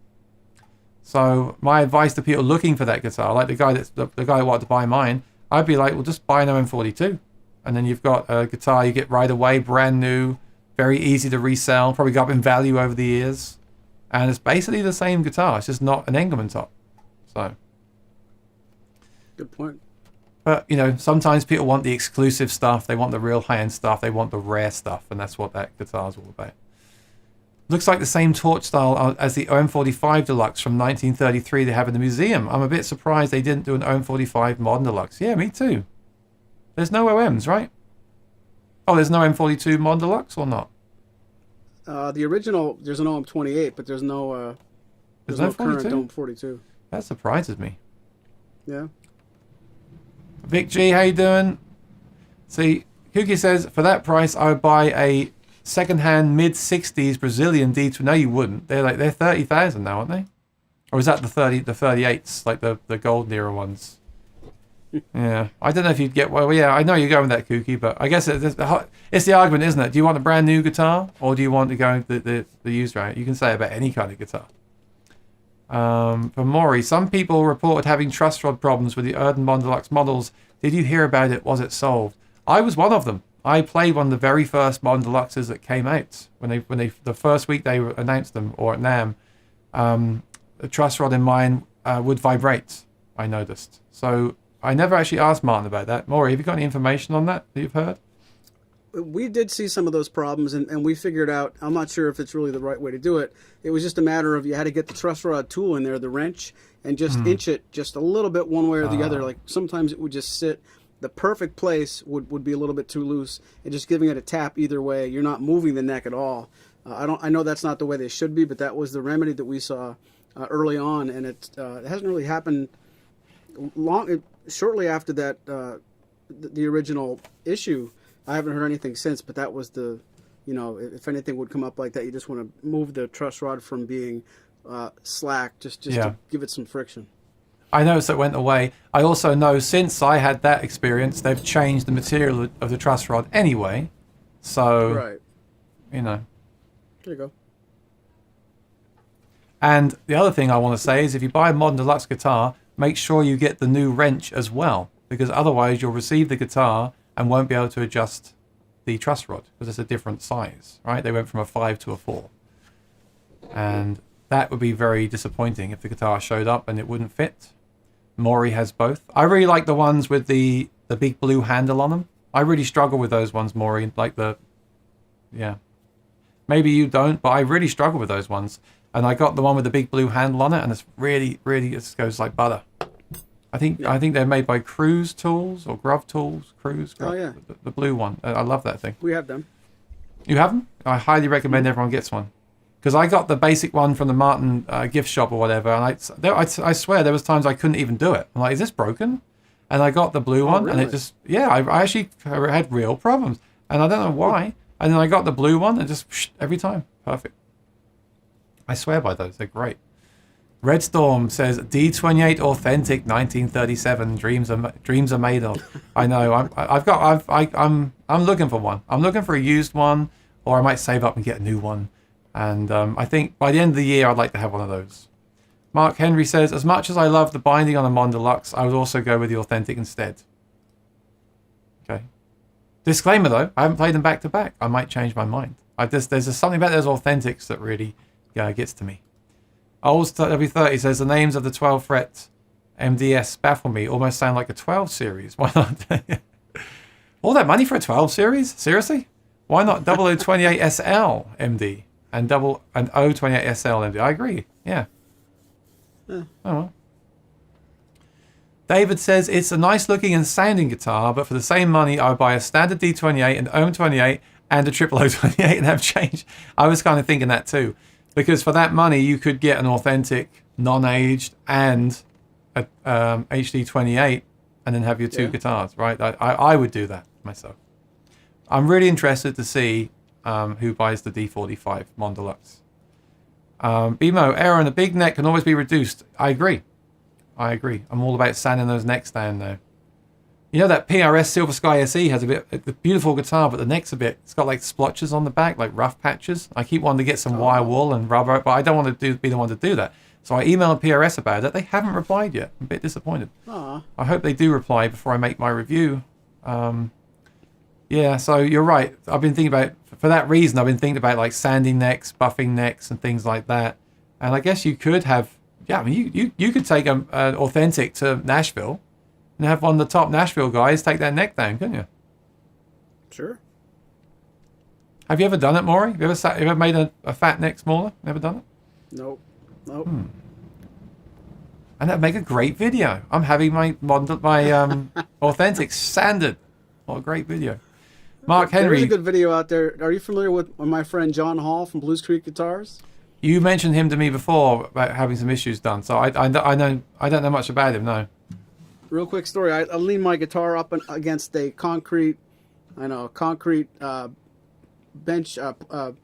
So my advice to people looking for that guitar, like the guy who wanted to buy mine, I'd be like, well, just buy an OM42, and then you've got a guitar you get right away, brand new, very easy to resell, probably got up in value over the years, and it's basically the same guitar. It's just not an Engelmann top. So good point. But sometimes people want the exclusive stuff, they want the real high-end stuff, they want the rare stuff, and that's what that guitar is all about. Looks like the same torch style as the OM45 Deluxe from 1933 they have in the museum. I'm a bit surprised they didn't do an OM45 Modern Deluxe. Yeah, me too. There's no OMs, right? Oh, there's no M42 Modern Deluxe or not? The original, there's an OM28, but there's no current OM42. That surprises me. Yeah. Vic G, how you doing? See, Kuki says, for that price, I would buy a second-hand mid-60s Brazilian D2. No, you wouldn't. They're 30,000 now, aren't they? Or is that the 38s, like the golden era ones? Yeah, I don't know if you'd get. Well, yeah, I know you're going with that, Kuki, but I guess it's the argument, isn't it? Do you want a brand new guitar, or do you want to go the used route? You can say about any kind of guitar. For Maury, some people reported having truss rod problems with the Erden Modern Deluxe models. Did you hear about it? Was it solved? I was one of them. I played one of the very first Modern Deluxes that came out when they the first week they announced them, or at NAMM. The truss rod in mine would vibrate. I noticed. So I never actually asked Martin about that. Maury, have you got any information on that you've heard? We did see some of those problems, and we figured out, I'm not sure if it's really the right way to do it. It was just a matter of you had to get the truss rod tool in there, the wrench, and just inch it just a little bit one way or the other. Like sometimes it would just sit. The perfect place would be a little bit too loose, and just giving it a tap either way, you're not moving the neck at all. I know that's not the way they should be, but that was the remedy that we saw early on, and it hasn't really happened shortly after that the original issue. I haven't heard anything since, but that was if anything would come up like that, you just want to move the truss rod from being slack, just to give it some friction. I noticed it went away. I also know since I had that experience, they've changed the material of the truss rod anyway. So, right. There you go. And the other thing I want to say is if you buy a Modern Deluxe guitar, make sure you get the new wrench as well, because otherwise you'll receive the guitar and won't be able to adjust the truss rod because it's a different size, right? They went from a 5 to a 4. And that would be very disappointing if the guitar showed up and it wouldn't fit. Maury has both. I really like the ones with the big blue handle on them. I really struggle with those ones, Maury. Like yeah. Maybe you don't, but I really struggle with those ones. And I got the one with the big blue handle on it, and it's really, really, it goes like butter. I think they're made by Cruise Tools or Grub Tools. Cruise. Oh yeah, the blue one. I love that thing. we have them. You have them? I highly recommend everyone gets one. Because I got the basic one from the Martin gift shop or whatever, and I swear there was times I couldn't even do it. I'm like, is this broken? And I got the blue one, really? and it just, I actually had real problems, and I don't know why. And then I got the blue one, and just every time, perfect. I swear by those; they're great. Red Storm says D28 authentic 1937 dreams are made of. I know. I'm looking for one. I'm looking for a used one, or I might save up and get a new one. And I think by the end of the year, I'd like to have one of those. Mark Henry says, as much as I love the binding on a Modern Deluxe, I would also go with the authentic instead. Okay. Disclaimer though, I haven't played them back to back. I might change my mind. There's something about those authentics that really gets to me. Old W30 says, the names of the 12 fret MDS baffle me. Almost sound like a 12 series. Why not? All that money for a 12 series? Seriously? Why not 0028 SL MD and 028 SL MD? I agree. Yeah. Oh well. David says, it's a nice looking and sounding guitar, but for the same money, I would buy a standard D28, an OM28, and a triple O28 and have change. I was kind of thinking that too. Because for that money, you could get an authentic, non-aged, and a HD28, and then have your two guitars, right? I would do that myself. I'm really interested to see who buys the D-45 Modern Deluxe. BMO, Aaron, a big neck can always be reduced. I agree. I'm all about sanding those necks down now. You know that PRS Silver Sky SE has a beautiful guitar, but the neck's it's got like splotches on the back, like rough patches. I keep wanting to get some wire wool and rubber, but I don't want to be the one to do that. So I emailed PRS about it. They haven't replied yet. I'm a bit disappointed. Aww. I hope they do reply before I make my review. Yeah, so you're right. I've been thinking about, for that reason, I've been thinking about like sanding necks, buffing necks, and things like that. And I guess you could have, you could take an authentic to Nashville and have one of the top Nashville guys take that neck down, couldn't you? Sure. Have you ever done it, Maury? Have you ever made a fat neck smaller? Never done it? Nope. And that'd make a great video. I'm having my authentic sanded. What a great video. Mark Henry. There's a good video out there. Are you familiar with my friend John Hall from Blues Creek Guitars? You mentioned him to me before about having some issues done, so I don't know much about him. No. Real quick story. I leaned my guitar up against a concrete bench, a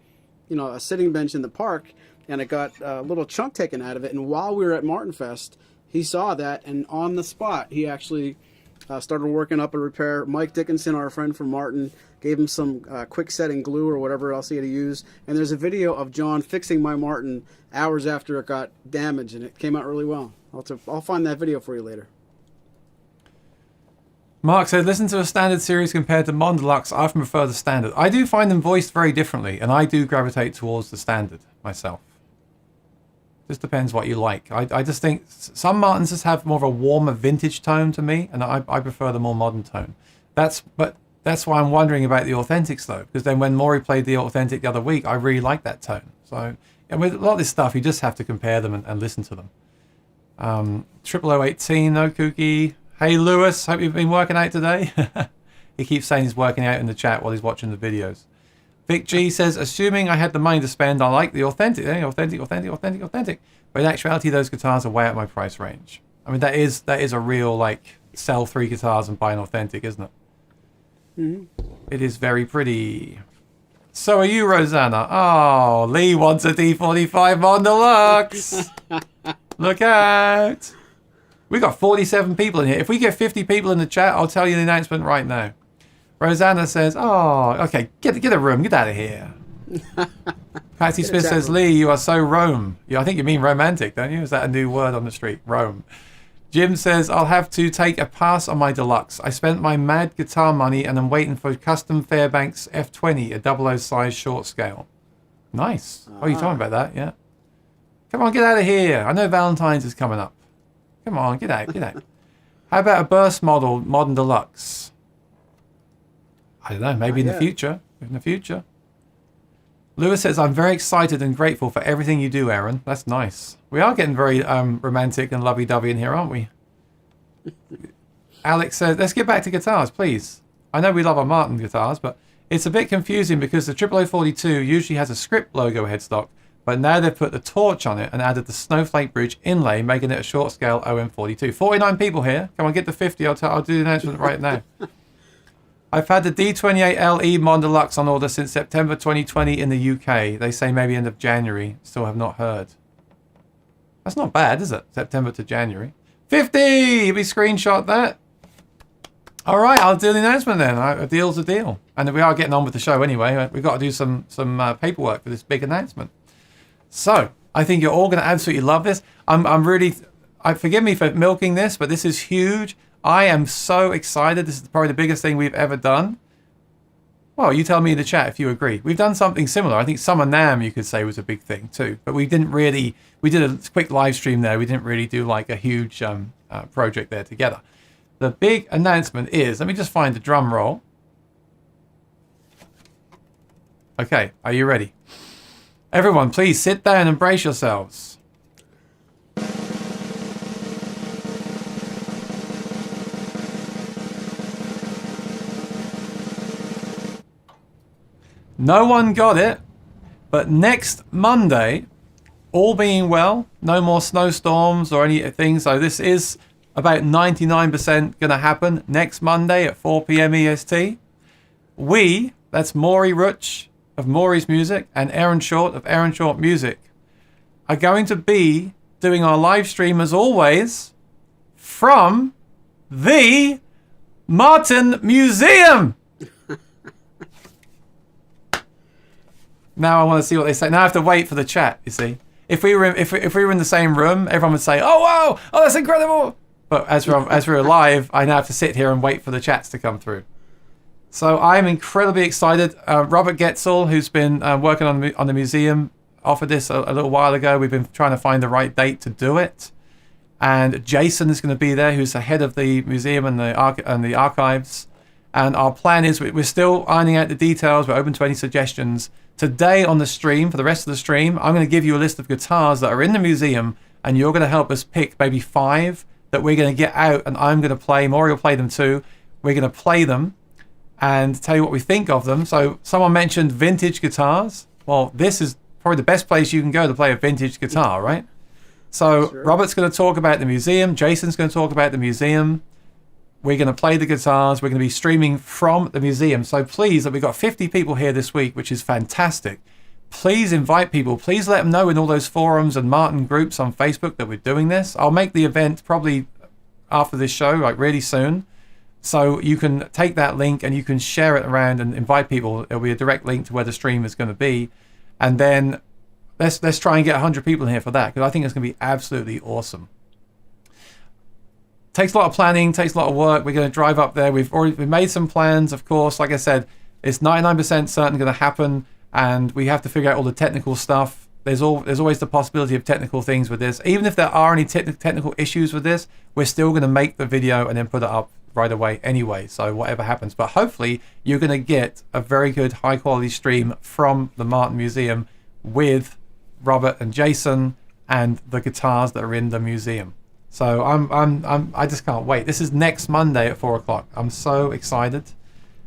sitting bench in the park, and it got a little chunk taken out of it. And while we were at Martin Fest, he saw that, and on the spot, he actually started working up a repair. Mike Dickinson, our friend from Martin, gave him some quick setting glue or whatever else he had to use. And there's a video of John fixing my Martin hours after it got damaged, and it came out really well. I'll find that video for you later. Mark said, listen to a standard series compared to Modern Deluxe. I often prefer the standard. I do find them voiced very differently, and I do gravitate towards the standard myself. Just depends what you like. I just think some Martins just have more of a warmer vintage tone to me, and I prefer the more modern tone. That's why I'm wondering about the authentics though, because then when Maury played the authentic the other week, I really liked that tone. So and with a lot of this stuff, you just have to compare them and listen to them. 0018, no kooky. Hey Lewis, hope you've been working out today. He keeps saying he's working out in the chat while he's watching the videos. Vic G says, assuming I had the money to spend, I like the authentic. But in actuality, those guitars are way out my price range. I mean, that is a real, like, sell 3 guitars and buy an authentic, isn't it? Mm-hmm. It is very pretty. So are you, Rosanna. Oh, Lee wants a D-45 Modern Deluxe. Look out. We got 47 people in here. If we get 50 people in the chat, I'll tell you the announcement right now. Rosanna says, oh, okay, get a room, get out of here. Patsy Smith says, Lee, you are so Rome. Yeah, I think you mean romantic, don't you? Is that a new word on the street? Rome. Jim says, I'll have to take a pass on my Deluxe. I spent my mad guitar money and I'm waiting for custom Fairbanks F20, a 00 size short scale. Nice. Oh, you're talking about that, yeah. Come on, get out of here. I know Valentine's is coming up. Come on, get out, get out. How about a burst model, Modern Deluxe? I don't know, maybe in the future. In the future. Lewis says, I'm very excited and grateful for everything you do, Aaron. That's nice. We are getting very romantic and lovey-dovey in here, aren't we? Alex says, let's get back to guitars, please. I know we love our Martin guitars, but it's a bit confusing because the 0042 usually has a script logo headstock, but now they've put the torch on it and added the snowflake bridge inlay, making it a short scale OM42. 49 people here. Come on, get to 50. I'll do the announcement right now. I've had the D28LE Modern Deluxe on order since September 2020 in the UK. They say maybe end of January. Still have not heard. That's not bad, is it? September to January. 50! We screenshot that. All right, I'll do the announcement then. A deal's a deal. And we are getting on with the show anyway. We've got to do some paperwork for this big announcement. So, I think you're all going to absolutely love this. Forgive me for milking this, but this is huge. I am so excited. This is probably the biggest thing we've ever done. Well, you tell me in the chat if you agree. We've done something similar. I think Summer NAMM, you could say, was a big thing too. But we did a quick live stream there. We didn't really do like a huge project there together. The big announcement is, let me just find the drum roll. Okay, are you ready? Everyone, please sit down and brace yourselves. No one got it, but next Monday, all being well, no more snowstorms or anything, so this is about 99% going to happen next Monday at 4 p.m. EST. That's Maury Rutsch of Maury's Music and Aaron Short of Aaron Short Music, are going to be doing our live stream as always from the Martin Museum. Now I want to see what they say. Now I have to wait for the chat, you see. If we were in the same room, everyone would say, "Oh wow, oh that's incredible." But as we're live, I now have to sit here and wait for the chats to come through. So I'm incredibly excited. Robert Getzel, who's been working on the museum, offered this a little while ago. We've been trying to find the right date to do it. And Jason is going to be there, who's the head of the museum and the archives. And our plan is we're still ironing out the details. We're open to any suggestions. Today on the stream, for the rest of the stream, I'm going to give you a list of guitars that are in the museum, and you're going to help us pick maybe 5 that we're going to get out, and I'm going to play. Maury will play them too. We're going to play them and tell you what we think of them. So someone mentioned vintage guitars. Well, this is probably the best place you can go to play a vintage guitar, right? So sure. Robert's going to talk about the museum. Jason's going to talk about the museum. We're going to play the guitars. We're going to be streaming from the museum. So please, we've got 50 people here this week, which is fantastic. Please invite people. Please let them know in all those forums and Martin groups on Facebook that we're doing this. I'll make the event probably after this show, like really soon. So you can take that link and you can share it around and invite people. It'll be a direct link to where the stream is going to be. And then let's try and get 100 people in here for that, because I think it's going to be absolutely awesome. Takes a lot of planning, takes a lot of work. We're going to drive up there. We've made some plans, of course. Like I said, it's 99% certain going to happen, and we have to figure out all the technical stuff. There's always the possibility of technical things with this. Even if there are any technical issues with this, we're still going to make the video and then put it up right away anyway. So whatever happens, but hopefully you're going to get a very good, high quality stream from the Martin Museum with Robert and Jason and the guitars that are in the museum. So I just can't wait. This is next Monday at 4 o'clock. I'm so excited.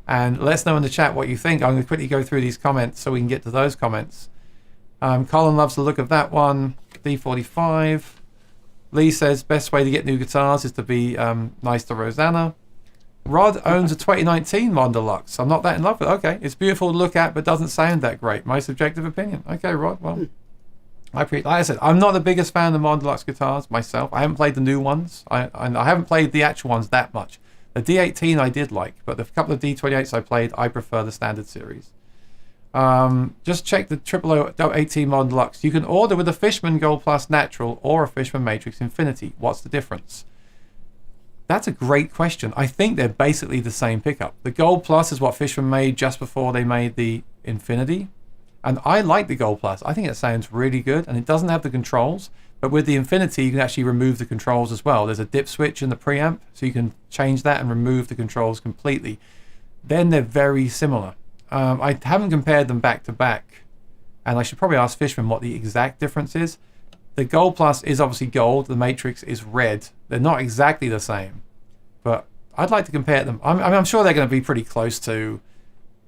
And let us know in the chat what you think. I'm going to quickly go through these comments so we can get to those comments. Colin loves the look of that one. D-45. Lee says, best way to get new guitars is to be nice to Rosanna. Rod owns a 2019 Modern Deluxe. I'm not that in love with it. Okay, it's beautiful to look at, but doesn't sound that great. My subjective opinion. Okay, Rod, well... like I said, I'm not the biggest fan of the Modern Deluxe guitars myself. I haven't played the new ones. I haven't played the actual ones that much. The D18 I did like, but the couple of D28s I played, I prefer the standard series. Just check the 0018 Modern Deluxe. You can order with a Fishman Gold Plus Natural or a Fishman Matrix Infinity. What's the difference? That's a great question. I think they're basically the same pickup. The Gold Plus is what Fishman made just before they made the Infinity. And I like the Gold Plus. I think it sounds really good, and it doesn't have the controls. But with the Infinity, you can actually remove the controls as well. There's a dip switch in the preamp, so you can change that and remove the controls completely. Then they're very similar. I haven't compared them back to back, and I should probably ask Fishman what the exact difference is. The Gold Plus is obviously gold. The Matrix is red. They're not exactly the same, but I'd like to compare them. I'm sure they're going to be pretty close to,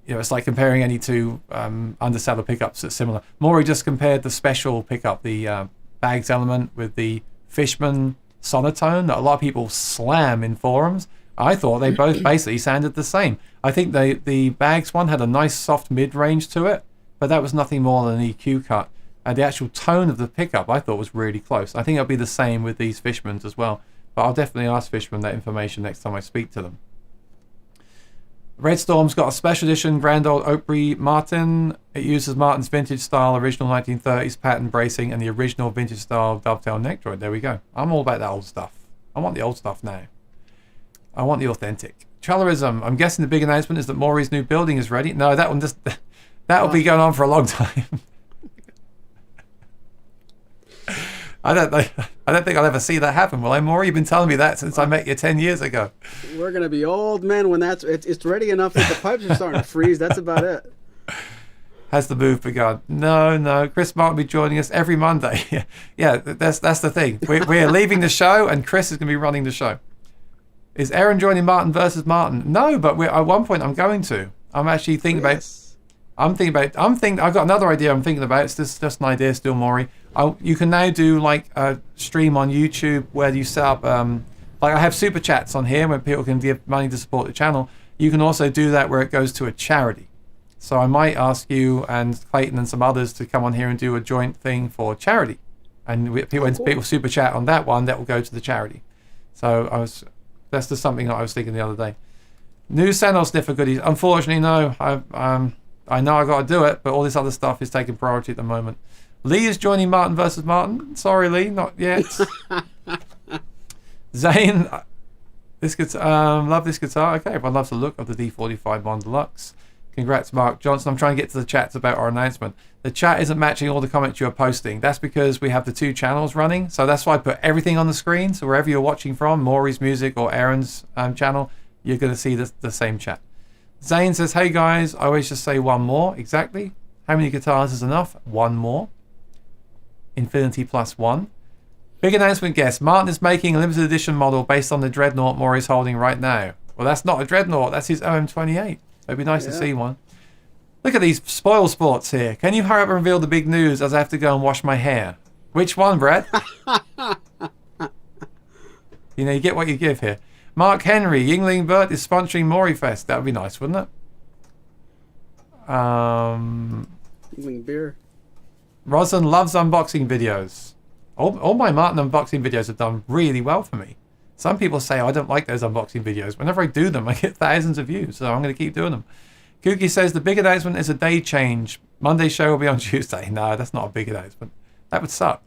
it's like comparing any two undersaddle pickups that's similar. Maury just compared the special pickup, the Bags element, with the Fishman Sonotone that a lot of people slam in forums. I thought they both basically sounded the same. I think the Bags one had a nice soft mid-range to it, but that was nothing more than an EQ cut. And the actual tone of the pickup I thought was really close. I think it'll be the same with these Fishmans as well. But I'll definitely ask Fishman that information next time I speak to them. Red Storm's got a special edition Grand Old Opry Martin. It uses Martin's vintage style original 1930s pattern bracing and the original vintage style dovetail neck joint. There we go. I'm all about that old stuff. I want the old stuff now. I want the authentic. Trellerism. I'm guessing the big announcement is that Maury's new building is ready. No, that'll be going on for a long time. I don't think I'll ever see that happen. Will I, Maury? You've been telling me that since I met you 10 years ago. We're going to be old men when it's ready enough that the pipes are starting to freeze. That's about it. Has the move begun? No. Chris Martin will be joining us every Monday. Yeah, that's the thing. We're leaving the show, and Chris is going to be running the show. Is Aaron joining Martin versus Martin? No, but at one point I'm going to. I'm actually thinking about. I've got another idea I'm thinking about. It's just an idea still, Maury. You can now do like a stream on YouTube where you set up, like I have super chats on here where people can give money to support the channel. You can also do that where it goes to a charity. So I might ask you and Clayton and some others to come on here and do a joint thing for charity. And people super chat on that one, that will go to the charity. So that's just something that I was thinking the other day. New Sentinel sniffer goodies. Unfortunately, no. I know I got to do it, but all this other stuff is taking priority at the moment. Lee is joining Martin versus Martin. Sorry, Lee, not yet. Zane, this guitar, love this guitar. Okay, everyone loves the look of the D-45 Modern Deluxe. Congrats, Mark Johnson. I'm trying to get to the chats about our announcement. The chat isn't matching all the comments you're posting. That's because we have the two channels running. So that's why I put everything on the screen. So wherever you're watching from, Maury's music or Aaron's channel, you're going to see the same chat. Zane says, hey guys, I always just say one more. Exactly. How many guitars is enough? One more. Infinity plus one. Big announcement guest. Martin is making a limited edition model based on the Dreadnought Maury's holding right now. Well, that's not a Dreadnought. That's his OM28. It'd be nice to see one. Look at these spoil sports here. Can you hurry up and reveal the big news as I have to go and wash my hair? Which one, Brad? You get what you give here. Mark Henry, Yingling Bert is sponsoring Maury Fest. That would be nice, wouldn't it? Yingling beer. Rosin loves unboxing videos. All my Martin unboxing videos have done really well for me. Some people say, I don't like those unboxing videos. Whenever I do them, I get thousands of views, so I'm going to keep doing them. Kooky says, the big announcement is a day change. Monday's show will be on Tuesday. No, that's not a big announcement. That would suck.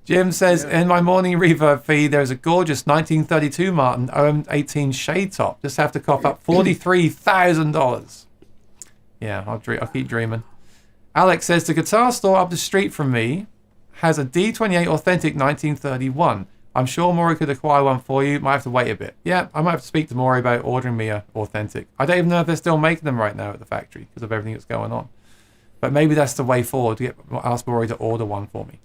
Jim says, in my morning reverb feed, there's a gorgeous 1932 Martin OM18 shade top. Just have to cough up $43,000. Yeah, I'll keep dreaming. Alex says, the guitar store up the street from me has a D28 authentic 1931. I'm sure Maury could acquire one for you. Might have to wait a bit. Yeah, I might have to speak to Maury about ordering me a authentic. I don't even know if they're still making them right now at the factory because of everything that's going on. But maybe that's the way forward, to ask Maury to order one for me.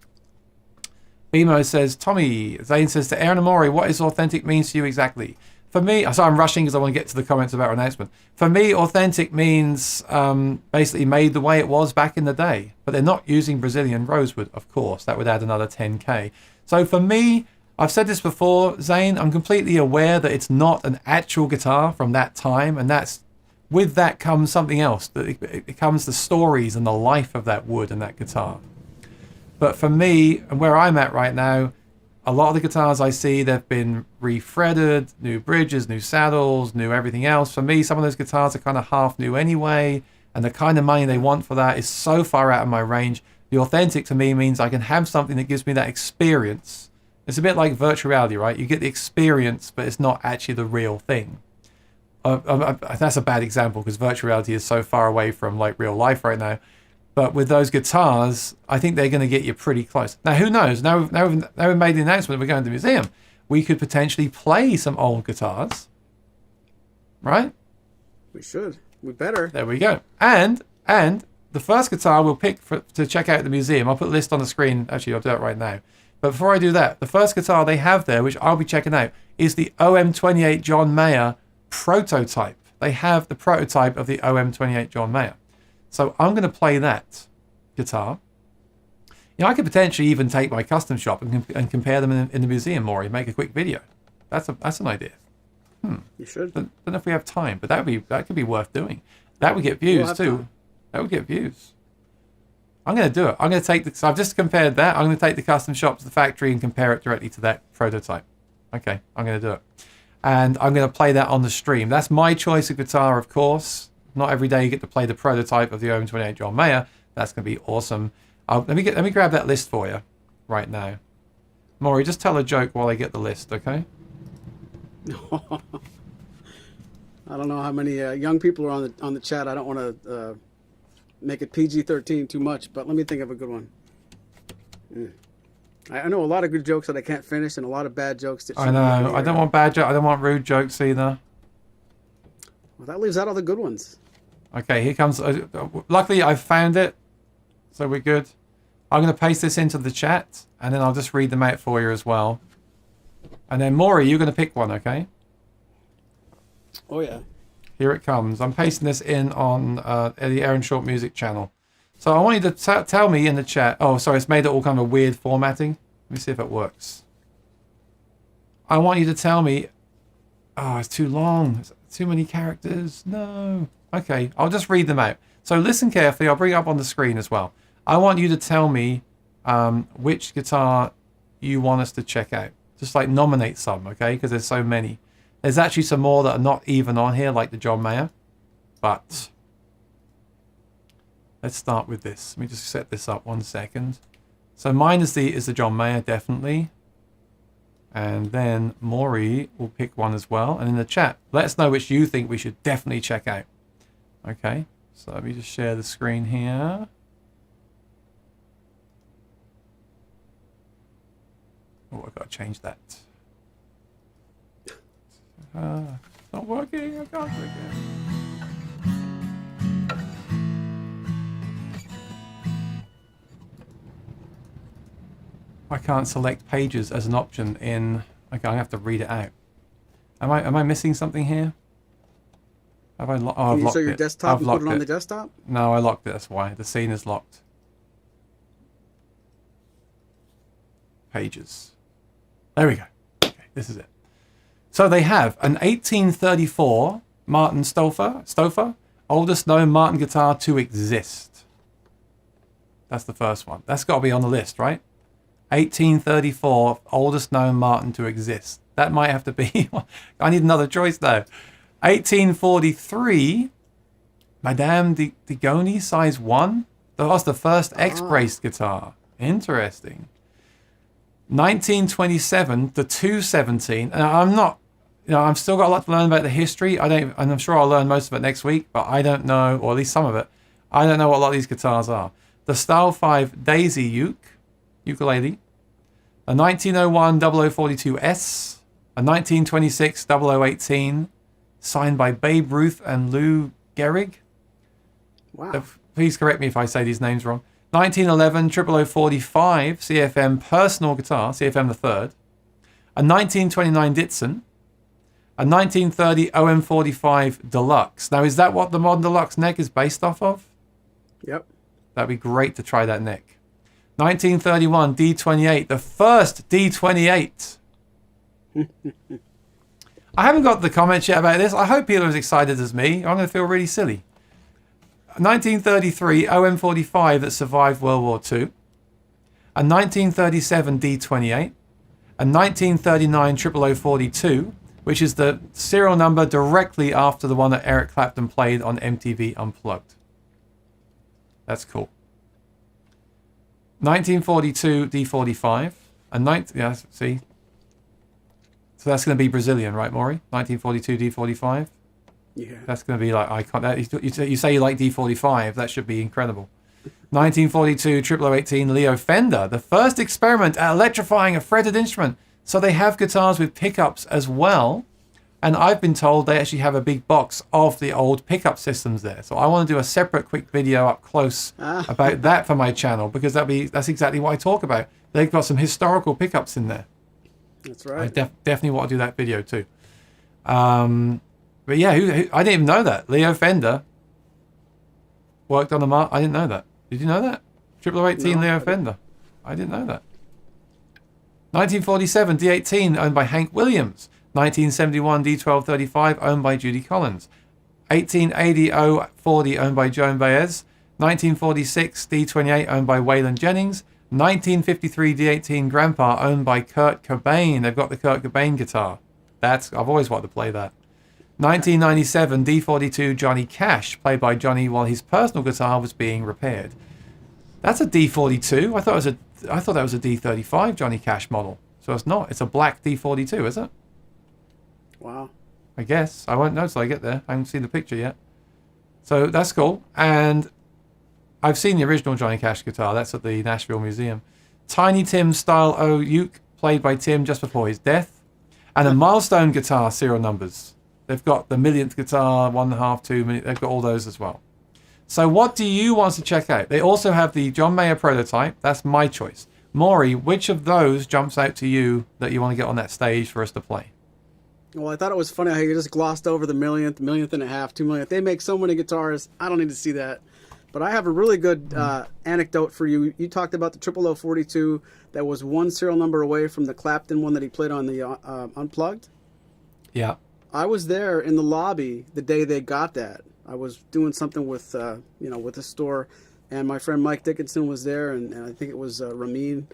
Bimo says, Tommy, Zane says to Aaron and Maury, what is authentic means to you exactly? For me, so I'm rushing because I want to get to the comments about our announcement. For me, authentic means basically made the way it was back in the day. But they're not using Brazilian rosewood, of course. That would add another 10K. So for me, I've said this before, Zane, I'm completely aware that it's not an actual guitar from that time. And with that comes something else. It comes the stories and the life of that wood and that guitar. But for me, and where I'm at right now, a lot of the guitars I see, they've been refretted, new bridges, new saddles, new everything else. For me, some of those guitars are kind of half new anyway, and the kind of money they want for that is so far out of my range. The authentic to me means I can have something that gives me that experience. It's a bit like virtual reality, right? You get the experience, but it's not actually the real thing. That's a bad example because virtual reality is so far away from like real life right now. But with those guitars, I think they're going to get you pretty close. Now, who knows? Now we've made the announcement we're going to the museum. We could potentially play some old guitars, right? We should. We better. There we go. And the first guitar we'll pick to check out at the museum, I'll put a list on the screen. Actually, I'll do that right now. But before I do that, the first guitar they have there, which I'll be checking out, is the OM28 John Mayer prototype. They have the prototype of the OM28 John Mayer. So I'm going to play that guitar. You know, I could potentially even take my custom shop and compare them in the museum, Maury, and make a quick video. That's an idea. You should. Don't know if we have time, but that could be worth doing. That would get views too. Time. That would get views. I'm going to do it. I'm going to take so I've just compared that. I'm going to take the custom shop to the factory and compare it directly to that prototype. Okay, I'm going to do it. And I'm going to play that on the stream. That's my choice of guitar, of course. Not every day you get to play the prototype of the OM28 John Mayer. That's going to be awesome. Let me grab that list for you right now. Maury, just tell a joke while I get the list, okay? I don't know how many young people are on the chat. I don't want to make it PG-13 too much, but let me think of a good one. I know a lot of good jokes that I can't finish, and a lot of bad jokes that. I know. I don't want bad jokes. I don't want rude jokes either. Well, that leaves out all the good ones. Okay, here comes. Luckily, I've found it, so we're good. I'm going to paste this into the chat, and then I'll just read them out for you as well. And then Maury, you're going to pick one, okay? Oh yeah. Here it comes. I'm pasting this in on the Aaron Short Music channel. So I want you to tell me in the chat. Oh, sorry, it's made it all kind of weird formatting. Let me see if it works. I want you to tell me. Oh, it's too long. It's too many characters. No. Okay, I'll just read them out. So listen carefully. I'll bring it up on the screen as well. I want you to tell me which guitar you want us to check out. Just like nominate some, okay? Because there's so many. There's actually some more that are not even on here, like the John Mayer. But let's start with this. Let me just set this up 1 second. So mine is the John Mayer, definitely. And then Maury will pick one as well. And in the chat, let us know which you think we should definitely check out. Okay, so let me just share the screen here. Oh, I've got to change that. It's not working. I can't click it. I can't select pages as an option in. Okay, I have to read it out. Am I missing something here? Have I? I've locked it. So your desktop and put it on the desktop? No, I locked it. That's why the scene is locked. Pages. There we go. Okay, this is it. So they have an 1834 Martin Stouffer, oldest known Martin guitar to exist. That's the first one. That's got to be on the list, right? 1834, oldest known Martin to exist. That might have to be. I need another choice though. 1843, Madame Digoni, size 1. That was the first X-braced guitar. Interesting. 1927, the 217. And I'm not, I've still got a lot to learn about the history. And I'm sure I'll learn most of it next week, but I don't know, or at least some of it. I don't know what a lot of these guitars are. The Style 5 Daisy ukulele. A 1901 0042S. A 1926 0018. Signed by Babe Ruth and Lou Gehrig. Wow. Please correct me if I say these names wrong. 1911 0045 CFM personal guitar, CFM the third. A 1929 Ditson. A 1930 OM45 Deluxe. Now, is that what the Modern Deluxe neck is based off of? Yep. That'd be great to try that neck. 1931 D28, the first D28. I haven't got the comments yet about this. I hope people are as excited as me. I'm going to feel really silly. 1933 OM45 that survived World War II. A 1937 D28. A 1939 0042, which is the serial number directly after the one that Eric Clapton played on MTV Unplugged. That's cool. 1942 D45. Yeah, see. So that's going to be Brazilian, right, Maury? 1942 D45. Yeah. That's going to be like icon. You say you like D45. That should be incredible. 1942 0018 Leo Fender, the first experiment at electrifying a fretted instrument. So they have guitars with pickups as well. And I've been told they actually have a big box of the old pickup systems there. So I want to do a separate quick video up close about that for my channel, because that's exactly what I talk about. They've got some historical pickups in there. That's right. I definitely want to do that video too. But yeah, I didn't even know that. Leo Fender worked on the I didn't know that. Did you know that? 0018 Leo Fender. I didn't know that. 1947 D18 owned by Hank Williams. 1971 D1235 owned by Judy Collins. 1880 040 owned by Joan Baez. 1946 D28 owned by Waylon Jennings. 1953 D18 Grandpa owned by Kurt Cobain. They've got the Kurt Cobain guitar. I've always wanted to play that. 1997 D42 Johnny Cash, played by Johnny while his personal guitar was being repaired. That's a D42. I thought that was a D35 Johnny Cash model. So it's not. It's a black D42, is it? Wow. I guess. I won't know till I get there. I haven't seen the picture yet. So that's cool. And I've seen the original Johnny Cash guitar. That's at the Nashville Museum. Tiny Tim Style O uke, played by Tim just before his death. And a Milestone guitar serial numbers. They've got the millionth guitar, 1.5, 2 minute. They've got all those as well. So what do you want to check out? They also have the John Mayer prototype. That's my choice. Maury, which of those jumps out to you that you want to get on that stage for us to play? Well, I thought it was funny how you just glossed over the millionth and a half, 2 millionth. They make so many guitars. I don't need to see that. But I have a really good anecdote for you. You talked about the 00042 that was one serial number away from the Clapton one that he played on the Unplugged. Yeah. I was there in the lobby the day they got that. I was doing something with, with the store, and my friend Mike Dickinson was there, and I think it was Ramin,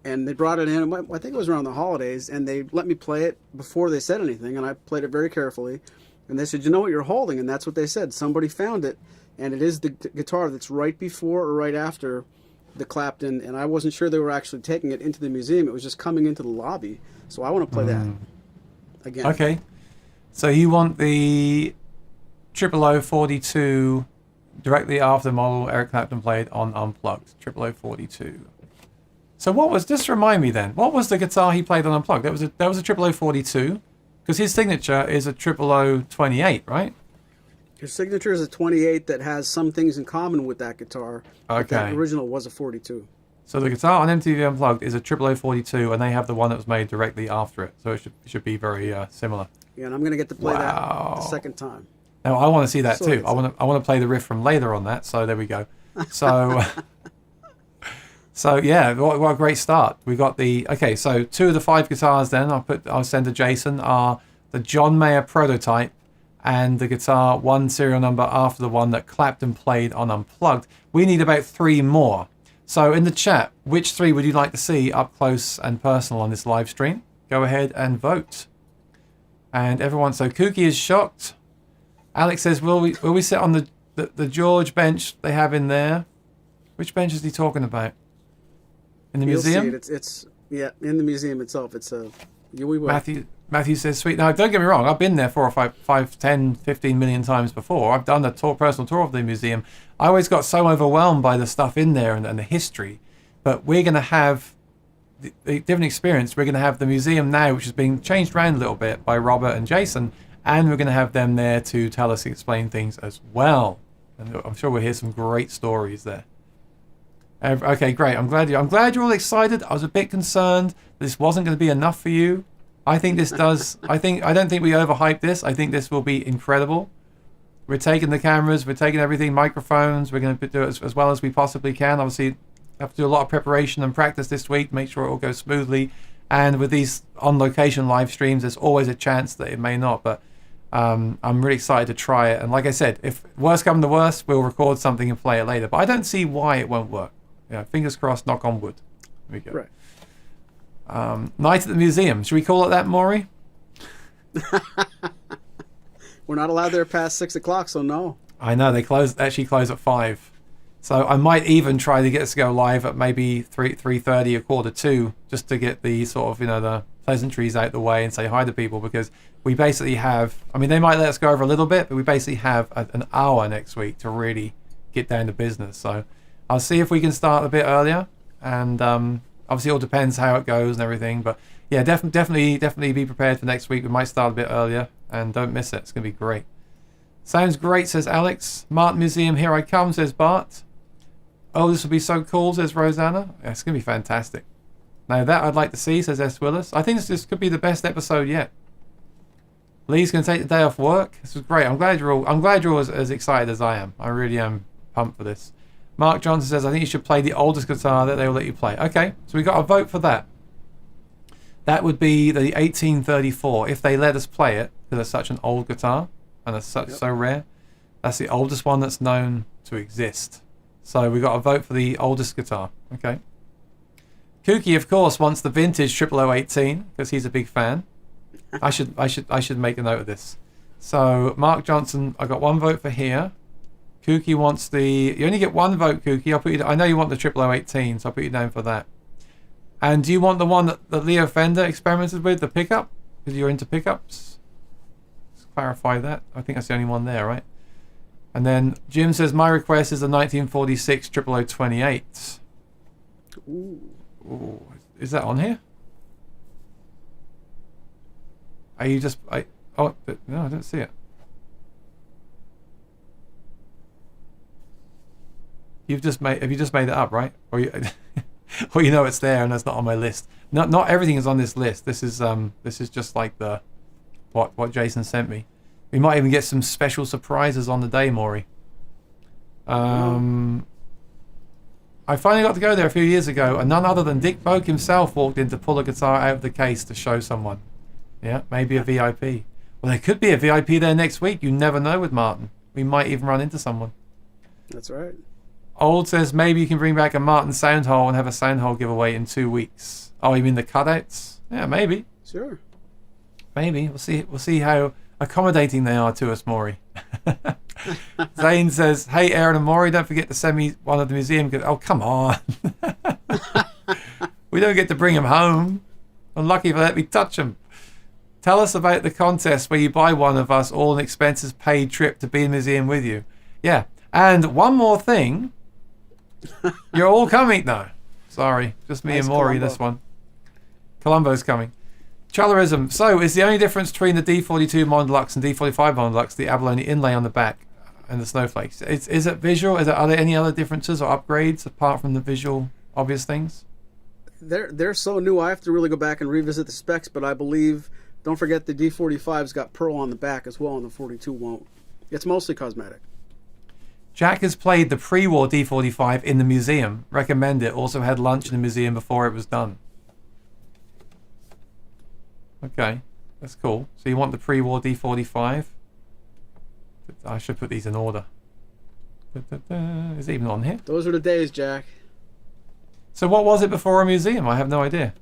and they brought it in. I think it was around the holidays, and they let me play it before they said anything, and I played it very carefully. And they said, "You know what you're holding?" And that's what they said. Somebody found it, and it is the guitar that's right before or right after the Clapton, and I wasn't sure they were actually taking it into the museum. It was just coming into the lobby, so I want to play that again. Okay. So you want the 00042 directly after the model Eric Clapton played on Unplugged. 00042. So what was, just remind me then, what was the guitar he played on Unplugged? That was a 00042, because his signature is a 00028, right? His signature is a 28 that has some things in common with that guitar. Okay. But that original was a 42. So the guitar on MTV Unplugged is a 00042, and they have the one that was made directly after it. So it should be very similar. Yeah, and I'm going to get to play that the second time. Now I want to see that So too. I want to play the riff from later on that. So there we go. So so yeah, what a great start. We got so 2 of the 5 guitars then I'll send to Jason are the John Mayer prototype and the guitar one serial number after the one that Clapton played on Unplugged. We need about 3 more. So in the chat, which 3 would you like to see up close and personal on this live stream? Go ahead and vote. And everyone, so Kooky is shocked. Alex says, will we sit on the George bench they have in there? Which bench is he talking about? In the museum? You'll see it. It's in the museum itself. We will. Matthew says, sweet. Now, don't get me wrong. I've been there 4 or 5, 10, 15 million times before. I've done a personal tour of the museum. I always got so overwhelmed by the stuff in there and the history. But we're going to have the different experience. We're going to have the museum now, which is being changed around a little bit by Robert and Jason. And we're going to have them there to tell us, explain things as well. And I'm sure we'll hear some great stories there. Okay, great. I'm glad you're all excited. I was a bit concerned this wasn't going to be enough for you. I think this does. I don't think we overhyped this. I think this will be incredible. We're taking the cameras, we're taking everything, microphones. We're going to do it as well as we possibly can. Obviously, have to do a lot of preparation and practice this week, make sure it all goes smoothly. And with these on-location live streams, there's always a chance that it may not. But I'm really excited to try it. And like I said, if worst come to worst, we'll record something and play it later. But I don't see why it won't work. Fingers crossed, knock on wood. There we go. Right. Night at the museum. Should we call it that, Maury? We're not allowed there past 6 o'clock, so no. I know, they actually close at 5. So I might even try to get us to go live at maybe 3:30 or 1:45, just to get the sort of, the pleasantries out the way and say hi to people, because we basically have, they might let us go over a little bit, but we basically have an hour next week to really get down to business. So I'll see if we can start a bit earlier, and obviously it all depends how it goes and everything. But yeah, definitely be prepared for next week. We might start a bit earlier, and don't miss it. It's gonna be great. Sounds great, says Alex. Martin Museum, here I come, says Bart. Oh, this will be so cool, says Rosanna. Yeah, it's gonna be fantastic. Now that I'd like to see, says S. Willis. I think this could be the best episode yet. Lee's gonna take the day off work. This was great. I'm glad you're all as excited as I am. I really am pumped for this. Mark Johnson says, I think you should play the oldest guitar that they will let you play. Okay, so we got a vote for that. That would be the 1834, if they let us play it, because it's such an old guitar, and it's so rare. That's the oldest one that's known to exist. So we got a vote for the oldest guitar. Okay. Kooky, of course, wants the vintage 00018, because he's a big fan. I should make a note of this. So Mark Johnson, I got one vote for here. Kooky wants the. You only get one vote, Kooky. I'll put you. I know you want the 00018, so I'll put you down for that. And do you want the one that Leo Fender experimented with, the pickup? Because you're into pickups. Let's clarify that. I think that's the only one there, right? And then Jim says my request is the 1946 0028. Ooh, is that on here? Are you just no, I don't see it. Have you just made it up, right? Or you or you know it's there and that's not on my list. Not everything is on this list. This is just like the what Jason sent me. We might even get some special surprises on the day, Maury. I finally got to go there a few years ago, and none other than Dick Boak himself walked in to pull a guitar out of the case to show someone. Yeah, maybe a VIP. Well, there could be a VIP there next week. You never know with Martin. We might even run into someone. That's right. Old says maybe you can bring back a Martin sound hole and have a sound hole giveaway in 2 weeks. Oh, you mean the cutouts? Yeah, maybe. Sure. Maybe. We'll see how accommodating they are to us, Maury. Zane says, hey, Aaron and Maury, don't forget to send me one of the museum. Oh, come on. We don't get to bring them home. I'm lucky if they let me touch them. Tell us about the contest where you buy one of us all an expenses paid trip to be in the museum with you. Yeah. And one more thing. You're all coming. No. Sorry. Just me and Maury this one. Columbo's coming. Chalerism. So, is the only difference between the D42 Modern Deluxe and D45 Modern Deluxe the abalone inlay on the back and the snowflakes? Is it visual? Are there any other differences or upgrades apart from the visual obvious things? They're so new, I have to really go back and revisit the specs, but I believe, don't forget the D45's got pearl on the back as well, and the 42 won't. It's mostly cosmetic. Jack has played the pre-war D45 in the museum. Recommend it. Also had lunch in the museum before it was done. Okay, that's cool. So you want the pre-war D45? I should put these in order. Is it even on here? Those are the days, Jack. So what was it before a museum? I have no idea.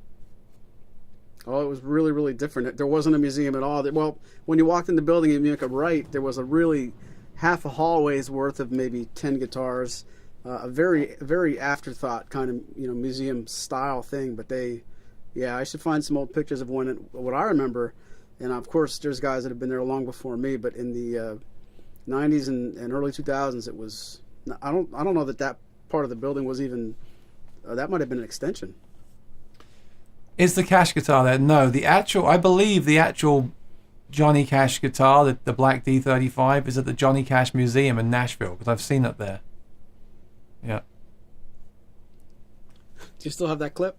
Oh, it was really, really different. There wasn't a museum at all. Well, when you walked in the building and you make a right, there was a really half a hallway's worth of maybe 10 guitars. A very, very afterthought kind of museum style thing. But I should find some old pictures of what I remember. And of course, there's guys that have been there long before me. But in the 90s and early 2000s, it was. I don't know that part of the building was even. That might have been an extension. Is the Cash guitar there? No, I believe the actual Johnny Cash guitar, the black D35, is at the Johnny Cash Museum in Nashville, because I've seen it there. Yeah. Do you still have that clip?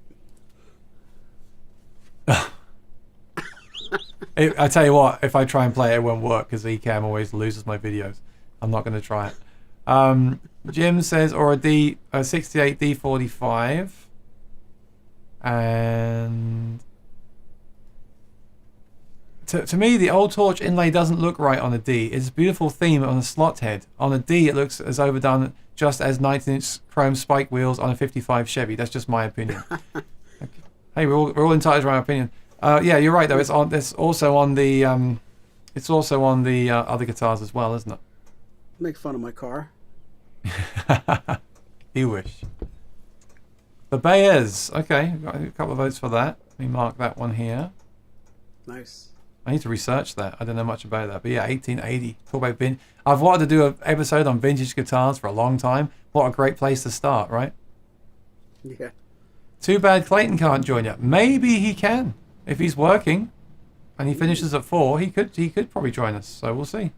I tell you what, if I try and play it, it won't work, because Ecamm always loses my videos. I'm not going to try it. Jim says, or a 68 D45. And to me, the old torch inlay doesn't look right on a D. It's a beautiful theme on a slot head. On a D, it looks as overdone, just as 19-inch chrome spike wheels on a 55 Chevy. That's just my opinion. Okay. Hey, we're all entitled to our opinion. Yeah, you're right though. It's also on the other guitars as well, isn't it? Make fun of my car. You wish. The Bayers. Okay, got a couple of votes for that. Let me mark that one here. Nice. I need to research that. I don't know much about that. But yeah, 1880. Talk about I've wanted to do an episode on vintage guitars for a long time. What a great place to start, right? Yeah. Too bad Clayton can't join you. Maybe he can. If he's working and he finishes at 4, he could probably join us. So we'll see.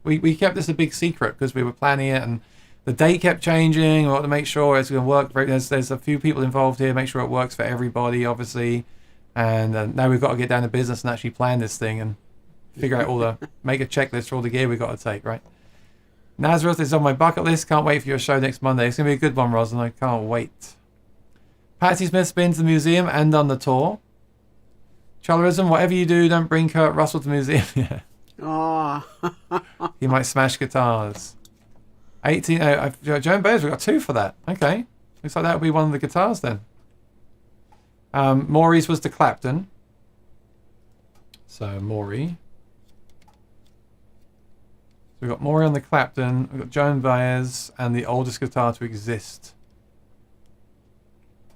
We kept this a big secret because we were planning it and the date kept changing. We want to make sure it's going to work. There's a few people involved here. Make sure it works for everybody, obviously. And now we've got to get down to business and actually plan this thing and figure out make a checklist for all the gear we've got to take, right? Nazareth is on my bucket list. Can't wait for your show next Monday. It's going to be a good one, Rosalind. I can't wait. Patsy Smith's been to the museum and on the tour. Chalerism, whatever you do, don't bring Kurt Russell to the museum. Yeah. Oh. He might smash guitars. Joan Baez, we got 2 for that. Okay. Looks like that would be one of the guitars then. Maury's was the Clapton. So Maury. So we've got Maury on the Clapton. We've got Joan Baez and the oldest guitar to exist.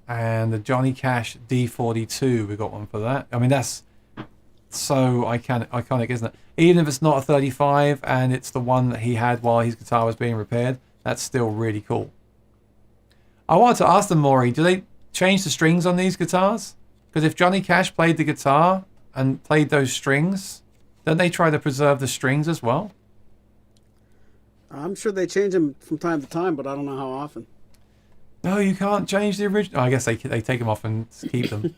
And the Johnny Cash D-42. We got one for that. I mean, that's so iconic, isn't it? Even if it's not a 35 and it's the one that he had while his guitar was being repaired, that's still really cool. I wanted to ask them, Maury, do they change the strings on these guitars? Because if Johnny Cash played the guitar and played those strings, don't they try to preserve the strings as well? I'm sure they change them from time to time, but I don't know how often. No, you can't change the original. I guess they take them off and keep them.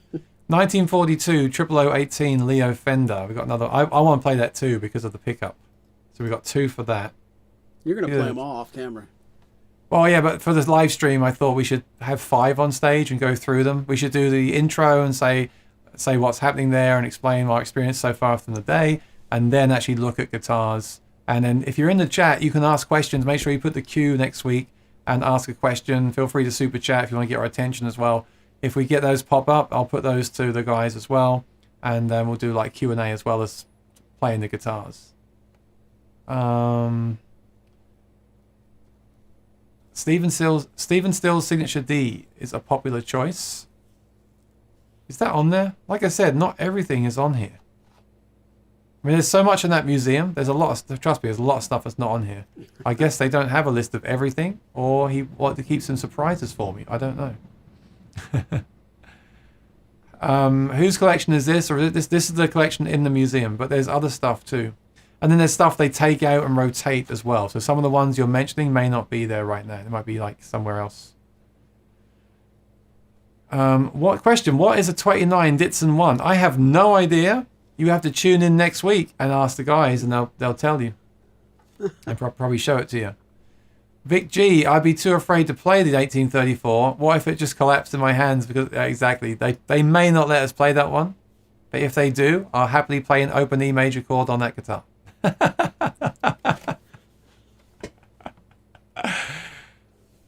1942 0018 Leo Fender. We got another. I want to play that too because of the pickup. So we got 2 for that. You're going to play them all off camera. Well, yeah, but for this live stream, I thought we should have 5 on stage and go through them. We should do the intro and say what's happening there and explain our experience so far from the day, and then actually look at guitars. And then if you're in the chat, you can ask questions. Make sure you put the Q next week and ask a question. Feel free to super chat if you want to get our attention as well. If we get those pop up, I'll put those to the guys as well, and then we'll do like Q&A as well as playing the guitars. Stephen Still's Signature D is a popular choice. Is that on there? Like I said, not everything is on here. I mean, there's so much in that museum. There's a lot of, trust me, there's a lot of stuff that's not on here. I guess they don't have a list of everything, or he wanted to keep some surprises for me. I don't know. Whose collection is this? Or this is the collection in the museum, but there's other stuff too. And then there's stuff they take out and rotate as well. So some of the ones you're mentioning may not be there right now. They might be like somewhere else. What is a 29 Ditson 1? I have no idea. You have to tune in next week and ask the guys, and they'll tell you. And probably show it to you. Vic G, I'd be too afraid to play the 1834. What if it just collapsed in my hands? Because exactly, they may not let us play that one, but if they do, I'll happily play an open E major chord on that guitar.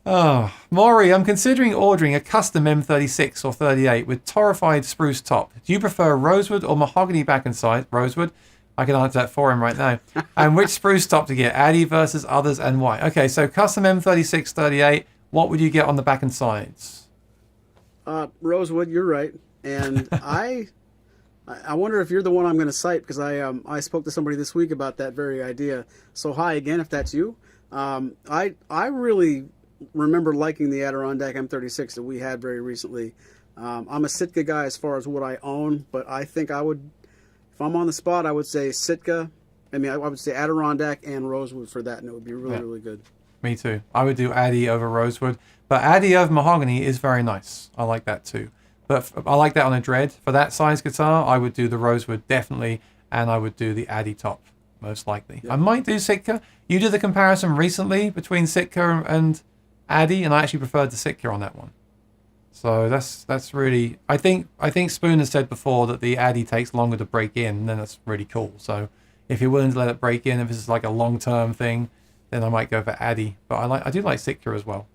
Oh, Maury, I'm considering ordering a custom M36 or 38 with torrified spruce top. Do you prefer rosewood or mahogany back and side? Rosewood. I can answer that for him right now. And which spruce top to get? Addy versus others and why? Okay, so custom M36 38. What would you get on the back and sides? Rosewood, you're right. And I wonder if you're the one I'm going to cite, because I spoke to somebody this week about that very idea. So hi again, if that's you. I really remember liking the Adirondack M36 that we had very recently. I'm a Sitka guy as far as what I own, but I think I would, if I'm on the spot, I would say Sitka. I mean, I would say Adirondack and Rosewood for that, and it would be really good. Me too. I would do Addy over Rosewood, but Addy over mahogany is very nice. I like that too. But I like that on a Dread. For that size guitar, I would do the Rosewood definitely, and I would do the Addy top most likely. Yep. I might do Sitka. You did the comparison recently between Sitka and Addy, and I actually preferred the Sitka on that one. So that's really, I think Spoon has said before that the Addy takes longer to break in, and then that's really cool. So if you're willing to let it break in, if this is like a long-term thing, then I might go for Addy. But I do like Sitka as well.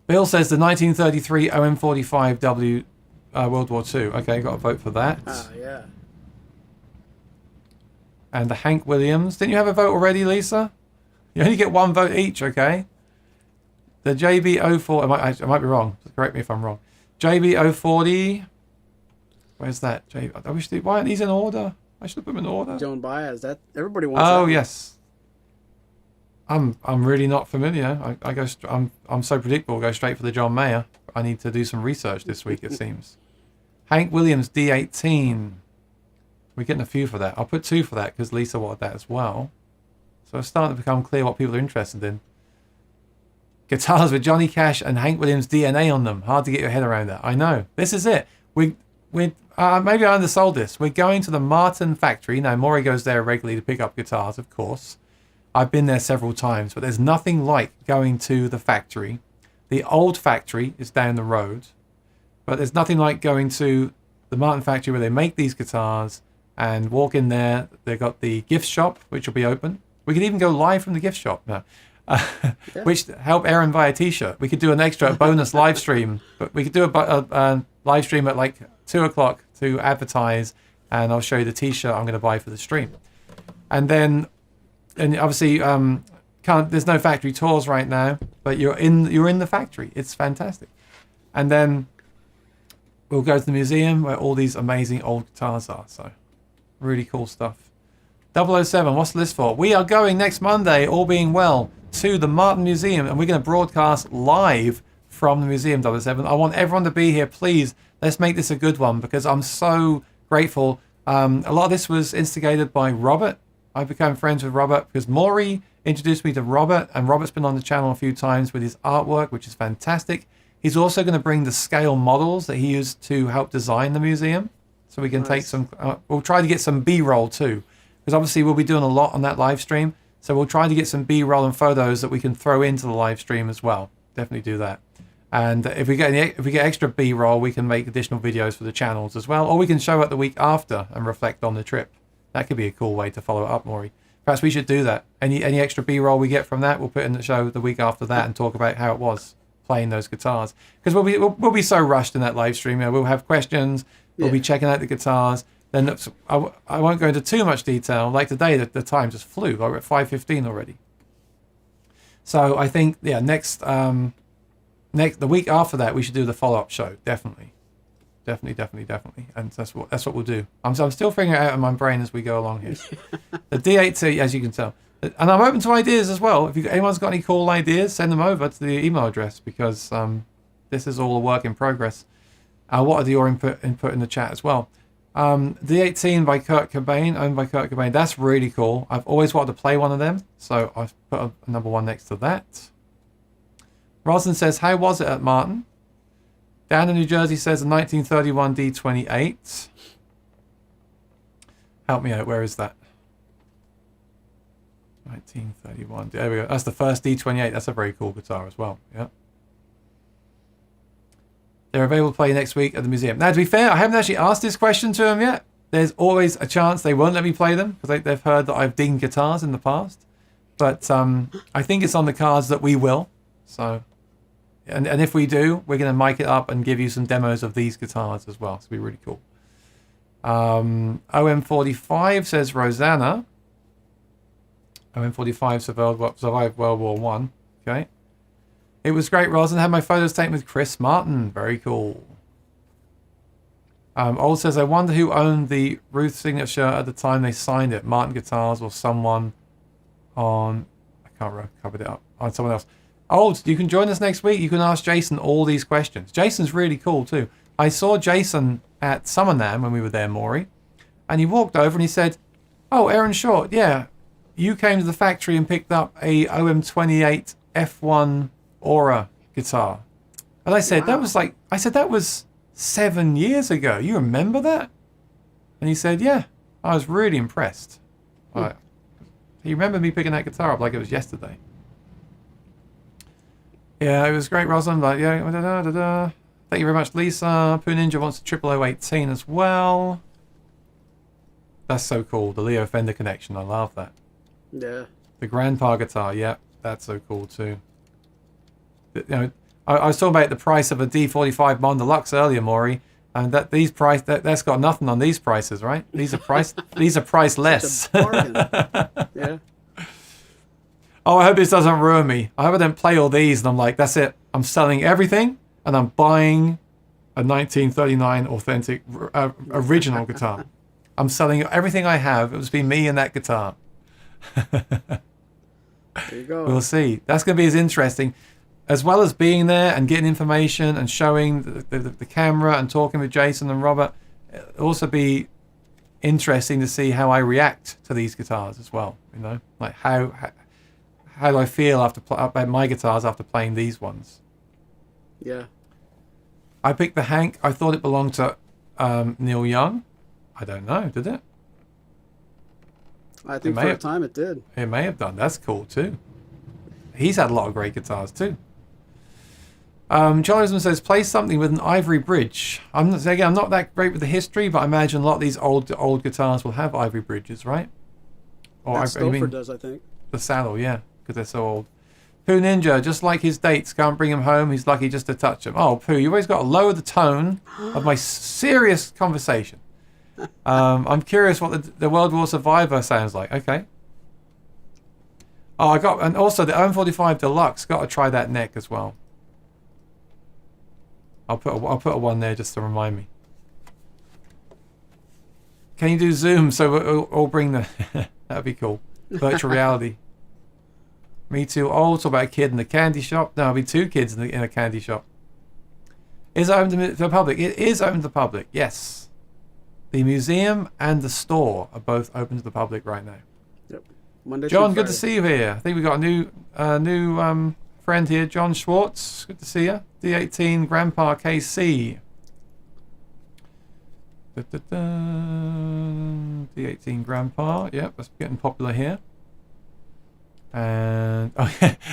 Bill says the 1933 OM45W World War II. Okay, got to vote for that. Yeah. And the Hank Williams. Didn't you have a vote already, Lisa? You only get one vote each, okay? The JB04, I might be wrong. Correct me if I'm wrong. JB040. Where's that? Jay, I wish why aren't these in order? I should put them in order. Joan Baez. That everybody wants. Oh that yes. I'm really not familiar. I go. I'm so predictable. Go straight for the John Mayer. I need to do some research this week. It seems. Hank Williams D18. We're getting a few for that. I'll put 2 for that because Lisa wanted that as well. So it's starting to become clear what people are interested in. Guitars with Johnny Cash and Hank Williams DNA on them. Hard to get your head around that. I know. This is it. We maybe I undersold this. We're going to the Martin factory. Now, Maury goes there regularly to pick up guitars, of course. I've been there several times, but there's nothing like going to the factory. The old factory is down the road, but there's nothing like going to the Martin factory where they make these guitars and walk in there. They've got the gift shop, which will be open. We could even go live from the gift shop now. Which help Aaron buy a t-shirt. We could do an extra bonus live stream, but we could do a live stream at like 2 o'clock to advertise, and I'll show you the t-shirt I'm going to buy for the stream. And then, and obviously, there's no factory tours right now, but you're in the factory. It's fantastic. And then we'll go to the museum where all these amazing old guitars are. So really cool stuff. 007, what's the list for? We are going next Monday, all being well, to the Martin Museum, and we're going to broadcast live from the museum. 007. I want everyone to be here, please. Let's make this a good one because I'm so grateful. A lot of this was instigated by Robert. I became friends with Robert because Maury introduced me to Robert, and Robert's been on the channel a few times with his artwork, which is fantastic. He's also going to bring the scale models that he used to help design the museum, so we can take some. We'll try to get some B-roll too, because obviously we'll be doing a lot on that live stream. So we'll try to get some B-roll and photos that we can throw into the live stream as well. Definitely do that. And if we get extra B-roll, we can make additional videos for the channels as well, or we can show it the week after and reflect on the trip. That could be a cool way to follow it up, Maury. Perhaps we should do that. Any extra B-roll we get from that, we'll put in the show the week after that and talk about how it was playing those guitars. Because we'll be so rushed in that live stream. We'll have questions. We'll be checking out the guitars. Then I won't go into too much detail. Like today, the time just flew. We're at 5:15 already. So I think next the week after that we should do the follow-up show. Definitely. And that's what we'll do. I'm still figuring it out in my brain as we go along here. The D8T, as you can tell, and I'm open to ideas as well. If anyone's got any cool ideas, send them over to the email address because this is all a work in progress. What are your input in the chat as well? D18 by Kurt Cobain, owned by Kurt Cobain. That's really cool. I've always wanted to play one of them, so I've put a number 1 next to that. Roslyn says, how was it at Martin? Dan in New Jersey says a 1931 D28. Help me out, where is that? 1931, there we go. That's the first D28. That's a very cool guitar as well, yeah. They're available to play next week at the museum. Now, to be fair, I haven't actually asked this question to them yet. There's always a chance they won't let me play them because they've heard that I've dinged guitars in the past. But I think it's on the cards that we will. So, and if we do, we're going to mic it up and give you some demos of these guitars as well. So it'll be really cool. OM45 says Rosanna. OM45 survived World War One. Okay. It was great, Rosin. Had my photos taken with Chris Martin. Very cool. Old says, I wonder who owned the Ruth signature at the time they signed it. Martin Guitars or someone on... I can't remember. Covered it up. On someone else. Old, you can join us next week. You can ask Jason all these questions. Jason's really cool, too. I saw Jason at Summer Nam when we were there, Maury. And he walked over and he said, oh, Aaron Short, yeah. You came to the factory and picked up a OM28 F1... Aura guitar. And I said, wow. That was 7 years ago. You remember that? And he said, yeah. I was really impressed. He remembered me picking that guitar up like it was yesterday. Yeah, it was great, Rosalind. Like, yeah, Thank you very much, Lisa. Poo Ninja wants a 00018 as well. That's so cool. The Leo Fender connection. I love that. Yeah. The Grandpa guitar. Yeah, that's so cool too. You know, I was talking about the price of a D-45 Modern Deluxe earlier, Maury, and that's got nothing on these prices, right? These are priceless. Yeah. Oh, I hope this doesn't ruin me. I hope I don't play all these and I'm like, that's it. I'm selling everything and I'm buying a 1939 authentic original guitar. I'm selling everything I have. It was be me and that guitar. There you go. We'll see. That's going to be as interesting. As well as being there and getting information and showing the camera and talking with Jason and Robert, it'll also be interesting to see how I react to these guitars as well. You know, like how do I feel about my guitars after playing these ones? Yeah. I picked the Hank. I thought it belonged to Neil Young. I don't know, did it? I think for a time it did. It may have done. That's cool too. He's had a lot of great guitars too. Jonathan says, play something with an ivory bridge. I'm not that great with the history, but I imagine a lot of these old guitars will have ivory bridges, right? Or Stouffer does, I think. The saddle, yeah, because they're so old. Pooh Ninja, just like his dates, can't bring him home. He's lucky just to touch him. Oh, Pooh, you always got to lower the tone of my serious conversation. I'm curious what the World War Survivor sounds like. Okay. Oh, and also the M45 Deluxe. Got to try that neck as well. I'll put a one there just to remind me. Can you do Zoom so we'll bring the... That'd be cool. Virtual reality. Me too old. Talk about a kid in the candy shop. No, it'll be two kids in a candy shop. Is it open to the public? It is open to the public, yes. The museum and the store are both open to the public right now. Yep. Monday John, good to see you here. I think we got a new friend here, John Schwartz. Good to see you. D18 Grandpa KC. D18 Grandpa. Yep, that's getting popular here. And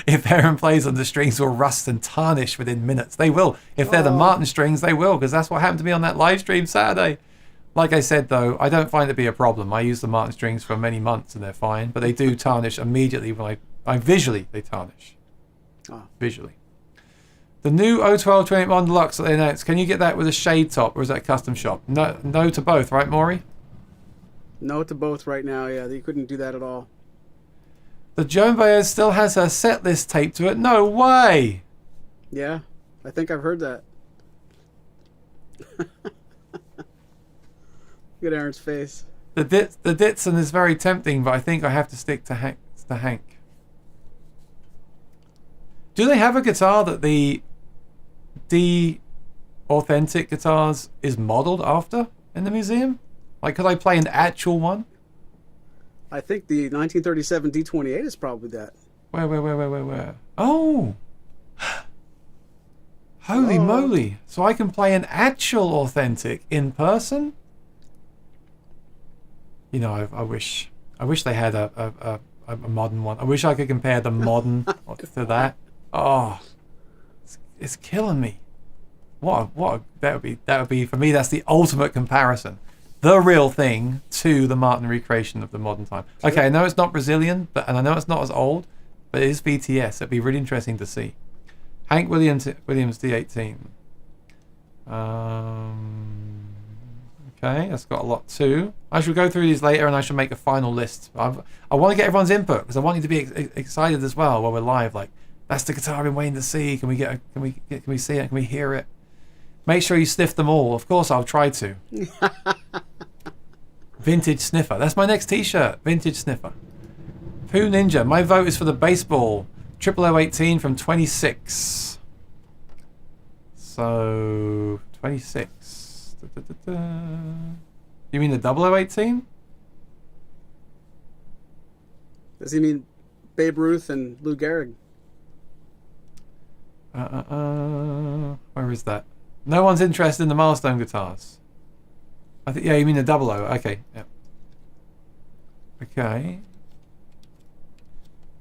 if Aaron plays on the strings, will rust and tarnish within minutes. They will. If they're the Martin strings, they will, because that's what happened to me on that live stream Saturday. Like I said, though, I don't find it to be a problem. I use the Martin strings for many months and they're fine, but they do tarnish immediately when I visually, they tarnish. Visually. The new 012 28 Modern Deluxe that they announced, can you get that with a shade top or is that a custom shop? No to both, right, Maury? No to both right now, yeah. You couldn't do that at all. The Joan Baez still has her set list taped to it. No way! Yeah, I think I've heard that. Look at Aaron's face. The Ditson is very tempting, but I think I have to stick to Hank. Do they have a guitar that the D authentic guitars is modeled after in the museum? Like, could I play an actual one? I think the 1937 D-28 is probably that. Where? Oh! Holy moly! So I can play an actual authentic in person? You know, I wish they had a modern one. I wish I could compare the modern to that. Oh, it's killing me. That would be for me. That's the ultimate comparison. The real thing to the Martin recreation of the modern time. Okay, I know it's not Brazilian, and I know it's not as old, but it is VTS. It'd be really interesting to see. Hank Williams D18. Okay, that's got a lot too. I shall go through these later, and I shall make a final list. I want to get everyone's input because I want you to be excited as well while we're live. Like, that's the guitar I've been waiting to see. Can we see it? Can we hear it? Make sure you sniff them all. Of course, I'll try to. Vintage Sniffer. That's my next t-shirt. Vintage Sniffer. Pooh Ninja. My vote is for the baseball. 00018 from 26. So, 26. You mean the 0018? Does he mean Babe Ruth and Lou Gehrig? Where is that? No one's interested in the milestone guitars. I think, yeah, you mean the 00. Okay, yeah. Okay.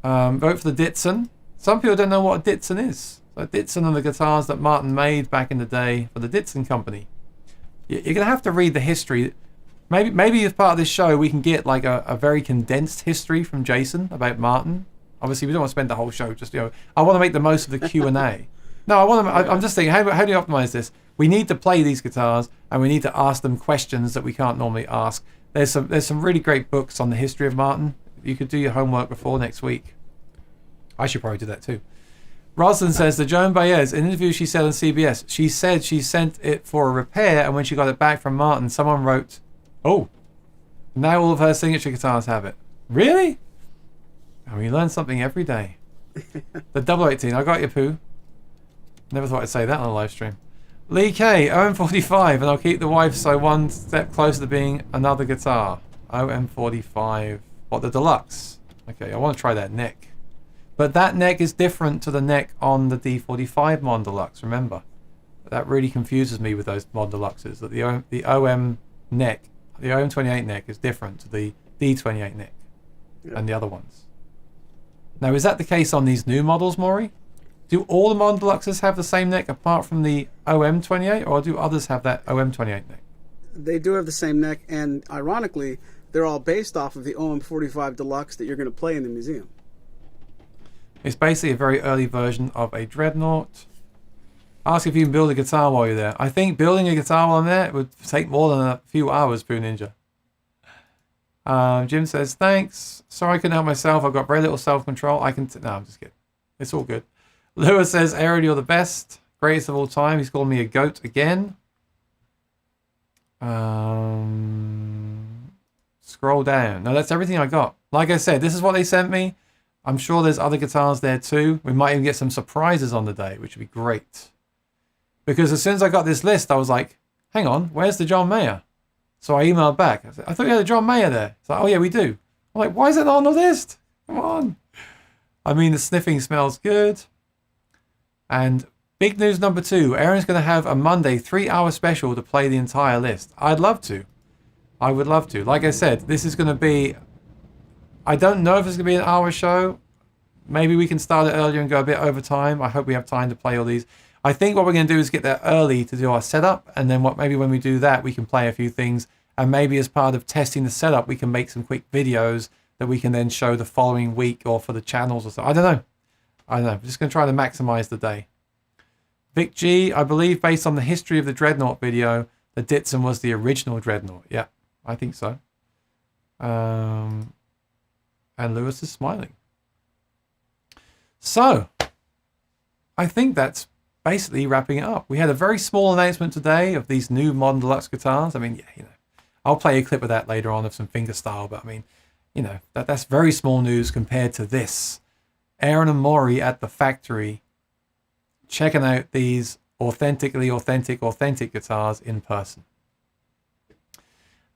Vote for the Ditson. Some people don't know what a Ditson is. So Ditson are the guitars that Martin made back in the day for the Ditson company. You're going to have to read the history. Maybe as part of this show we can get like a very condensed history from Jason about Martin. Obviously, we don't want to spend the whole show just, you know, I want to make the most of the Q&A. No, I'm just thinking, how do you optimize this? We need to play these guitars, and we need to ask them questions that we can't normally ask. There's some really great books on the history of Martin. You could do your homework before next week. I should probably do that too. Rosalind says the Joan Baez, in an interview she said on CBS, she said she sent it for a repair, and when she got it back from Martin, someone wrote, "Oh, now all of her signature guitars have it." Really? And we learn something every day. The 018, I got you, Pooh. Never thought I'd say that on a live stream. Lee K, OM45, and I'll keep the wife so one step closer to being another guitar. OM45. What, the deluxe? Okay, I want to try that neck. But that neck is different to the neck on the D-45 Modern Deluxe, remember. That really confuses me with those Modern Deluxes, that the OM neck, the OM28 neck is different to the D28 neck and the other ones. Now, is that the case on these new models, Maury? Do all the Modern Deluxes have the same neck apart from the OM28, or do others have that OM28 neck? They do have the same neck, and ironically, they're all based off of the OM45 Deluxe that you're going to play in the museum. It's basically a very early version of a Dreadnought. Ask if you can build a guitar while you're there. I think building a guitar while I'm there would take more than a few hours, Pooh Ninja. Jim says, thanks. Sorry I couldn't help myself. I've got very little self-control. No, I'm just kidding. It's all good. Lewis says, Aaron, you're the best. Greatest of all time. He's called me a goat again. Scroll down. No, that's everything I got. Like I said, this is what they sent me. I'm sure there's other guitars there too. We might even get some surprises on the day, which would be great. Because as soon as I got this list, I was like, hang on, where's the John Mayer? So I emailed back. I said, I thought you had a John Mayer there. It's like, oh yeah, we do. I'm like, why is it not on the list? Come on. I mean, the sniffing smells good. And big news number 2. Aaron's going to have a Monday 3-hour special to play the entire list. I'd love to. I would love to. Like I said, this is going to be... I don't know if it's going to be an hour show. Maybe we can start it earlier and go a bit over time. I hope we have time to play all these. I think what we're going to do is get there early to do our setup. And then maybe when we do that, we can play a few things. And maybe as part of testing the setup, we can make some quick videos that we can then show the following week or for the channels or so. I don't know. I'm just going to try to maximize the day. Vic G, I believe based on the history of the Dreadnought video, the Ditson was the original Dreadnought. Yeah, I think so. And Lewis is smiling. So, I think that's basically wrapping it up. We had a very small announcement today of these new Modern Deluxe guitars. I mean, yeah, I'll play a clip of that later on of some fingerstyle, but I mean, that's very small news compared to this. Aaron and Maury at the factory checking out these authentic guitars in person.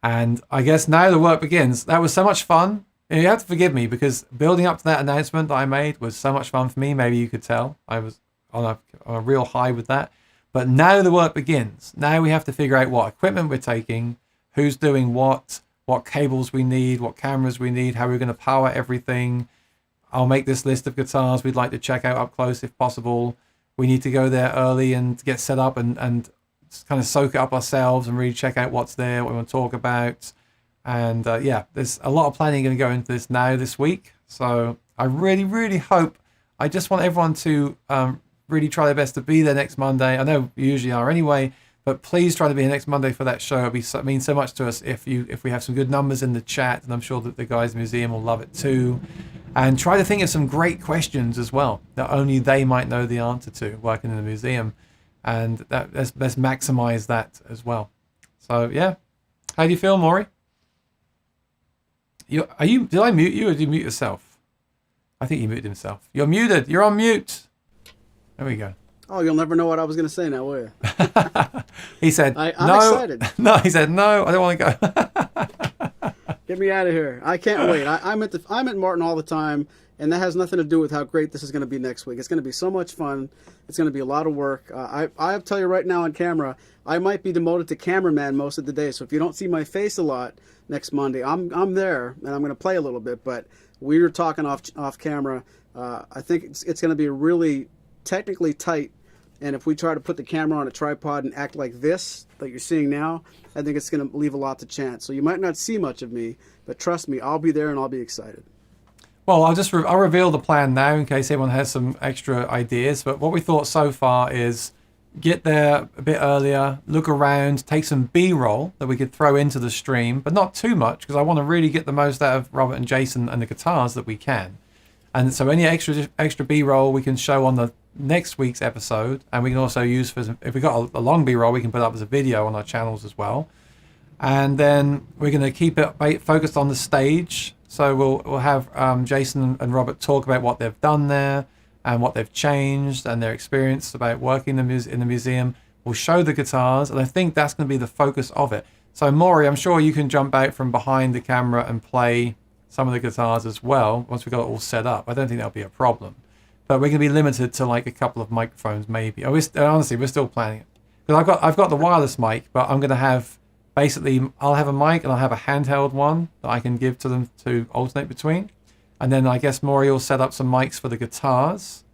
And I guess now the work begins. That was so much fun. And you have to forgive me because building up to that announcement that I made was so much fun for me. Maybe you could tell. I was on a real high with that. But now the work begins. Now we have to figure out what equipment we're taking, who's doing what cables we need, what cameras we need, how we're going to power everything. I'll make this list of guitars we'd like to check out up close if possible. We need to go there early and get set up and kind of soak it up ourselves and really check out what's there, what we want to talk about. And yeah, there's a lot of planning going to go into this now this week. So I really, really hope, I just want everyone to really try their best to be there next Monday. I know you usually are anyway, but please try to be here next Monday for that show. It means so much to us if we have some good numbers in the chat, and I'm sure that the guys in the museum will love it too. And try to think of some great questions as well that only they might know the answer to working in the museum. And let's maximize that as well. So yeah, how do you feel, Maury? Did I mute you or did you mute yourself? I think he muted himself. You're muted. You're on mute. There we go. Oh, you'll never know what I was going to say now, will you? He said, I'm no. excited. No, he said, no, I don't want to go. Get me out of here. I can't wait. I'm at Martin all the time, and that has nothing to do with how great this is going to be next week. It's going to be so much fun. It's going to be a lot of work. I have to tell you right now on camera, I might be demoted to cameraman most of the day, so if you don't see my face a lot next Monday, I'm there, and I'm going to play a little bit, but we were talking off camera. I think it's going to be really technically tight, and if we try to put the camera on a tripod and act like this, like you're seeing now, I think it's going to leave a lot to chance. So you might not see much of me, but trust me, I'll be there and I'll be excited. Well, I'll reveal the plan now in case anyone has some extra ideas. But what we thought so far is get there a bit earlier, look around, take some B-roll that we could throw into the stream, but not too much because I want to really get the most out of Robert and Jason and the guitars that we can. And so any extra B-roll we can show on the next week's episode, and we can also use for if we got a long B-roll, we can put up as a video on our channels as well. And then we're going to keep it focused on the stage. So we'll have Jason and Robert talk about what they've done there and what they've changed and their experience about working in the museum. We'll show the guitars, and I think that's going to be the focus of it. So Maury, I'm sure you can jump out from behind the camera and play some of the guitars as well once we've got it all set up. I don't think that'll be a problem. But we're going to be limited to like a couple of microphones maybe. Honestly, we're still planning it. Because I've got the wireless mic, but I'm going to have, basically, I'll have a mic and I'll have a handheld one that I can give to them to alternate between. And then I guess Maury will set up some mics for the guitars.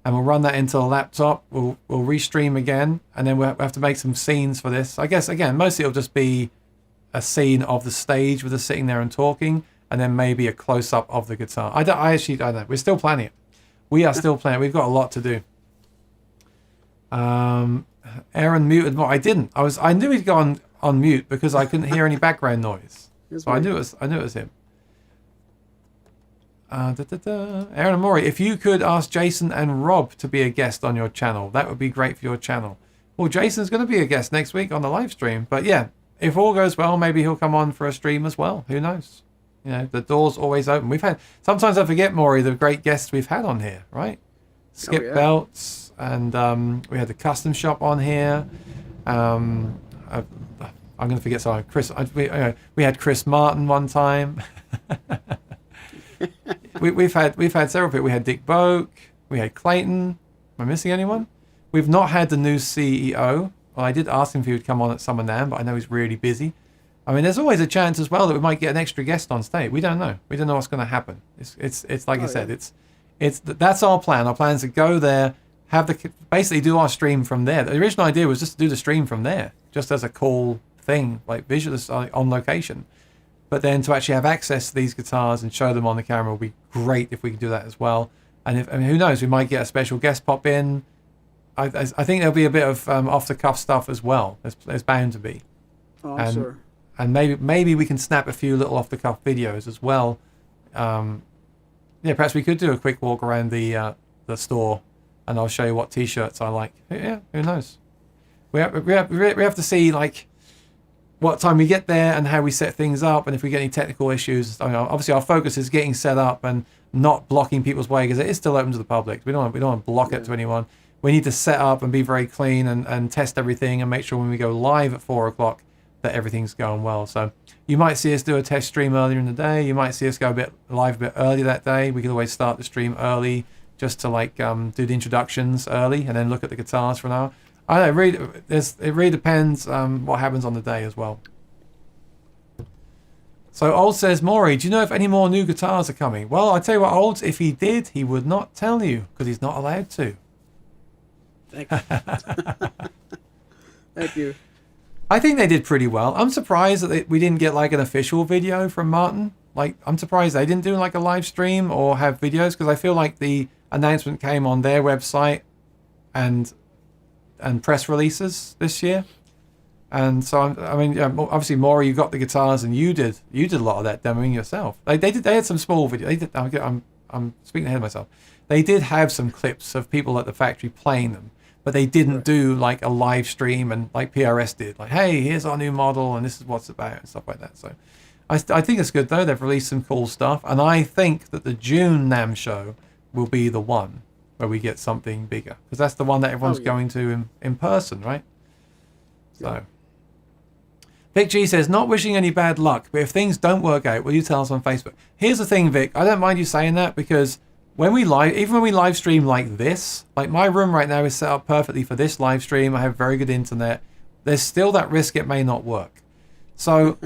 And we'll run that into the laptop. We'll restream again. And then we'll have to make some scenes for this. I guess, again, mostly it'll just be a scene of the stage with us sitting there and talking. And then maybe a close-up of the guitar. I don't know. We're still planning it. We are still planning. We've got a lot to do. Aaron muted more. I didn't. I knew he'd gone on mute because I couldn't hear any background noise. So I knew it was him. Aaron and Maury, if you could ask Jason and Rob to be a guest on your channel, that would be great for your channel. Well, Jason's going to be a guest next week on the live stream. But yeah, if all goes well, maybe he'll come on for a stream as well. Who knows? You know, the door's always open. Sometimes I forget, Maury, the great guests we've had on here, right? Skip Belts, and we had the custom shop on here. I'm going to forget something. We had Chris Martin one time. We've had several people. We had Dick Boak. We had Clayton. Am I missing anyone? We've not had the new CEO. Well, I did ask him if he would come on at Summer NAMM, but I know he's really busy. I mean, there's always a chance as well that we might get an extra guest on stage. We don't know. We don't know what's going to happen. It's like I said. That's our plan. Our plan is to go there, basically do our stream from there. The original idea was just to do the stream from there, just as a cool thing, like visual on location. But then to actually have access to these guitars and show them on the camera would be great if we could do that as well. And who knows, we might get a special guest pop in. I think there'll be a bit of off the cuff stuff as well. There's bound to be. Oh, I'm sure. And maybe we can snap a few little off the cuff videos as well. Yeah, perhaps we could do a quick walk around the store, and I'll show you what T-shirts I like. Yeah, who knows? We have to see like what time we get there and how we set things up, and if we get any technical issues. I mean, obviously, our focus is getting set up and not blocking people's way because it is still open to the public. We don't want to block it to anyone. We need to set up and be very clean and test everything and make sure when we go live at 4 o'clock that everything's going well. So you might see us do a test stream earlier in the day. You might see us go live a bit earlier that day. We could always start the stream early just to like do the introductions early and then look at the guitars for an hour. I don't know, it really depends what happens on the day as well. So Old says, Maury, do you know if any more new guitars are coming? Well, I tell you what, Old, if he did, he would not tell you because he's not allowed to. Thank you. Thank you. I think they did pretty well. I'm surprised that we didn't get like an official video from Martin. Like, I'm surprised they didn't do like a live stream or have videos because I feel like the announcement came on their website and press releases this year. And so I mean, obviously, Maury, you got the guitars and you did a lot of that demoing yourself. They had some small videos. I'm speaking ahead of myself. They did have some clips of people at the factory playing them. But they didn't do like a live stream and like PRS did. Like, hey, here's our new model and this is what's about and stuff like that. So I think it's good though. They've released some cool stuff. And I think that the June NAMM show will be the one where we get something bigger. Because that's the one that everyone's going to in person, right? So Vic G says, not wishing any bad luck, but if things don't work out, will you tell us on Facebook? Here's the thing, Vic. I don't mind you saying that because even when we live stream like this, like my room right now is set up perfectly for this live stream. I have very good internet. There's still that risk it may not work. So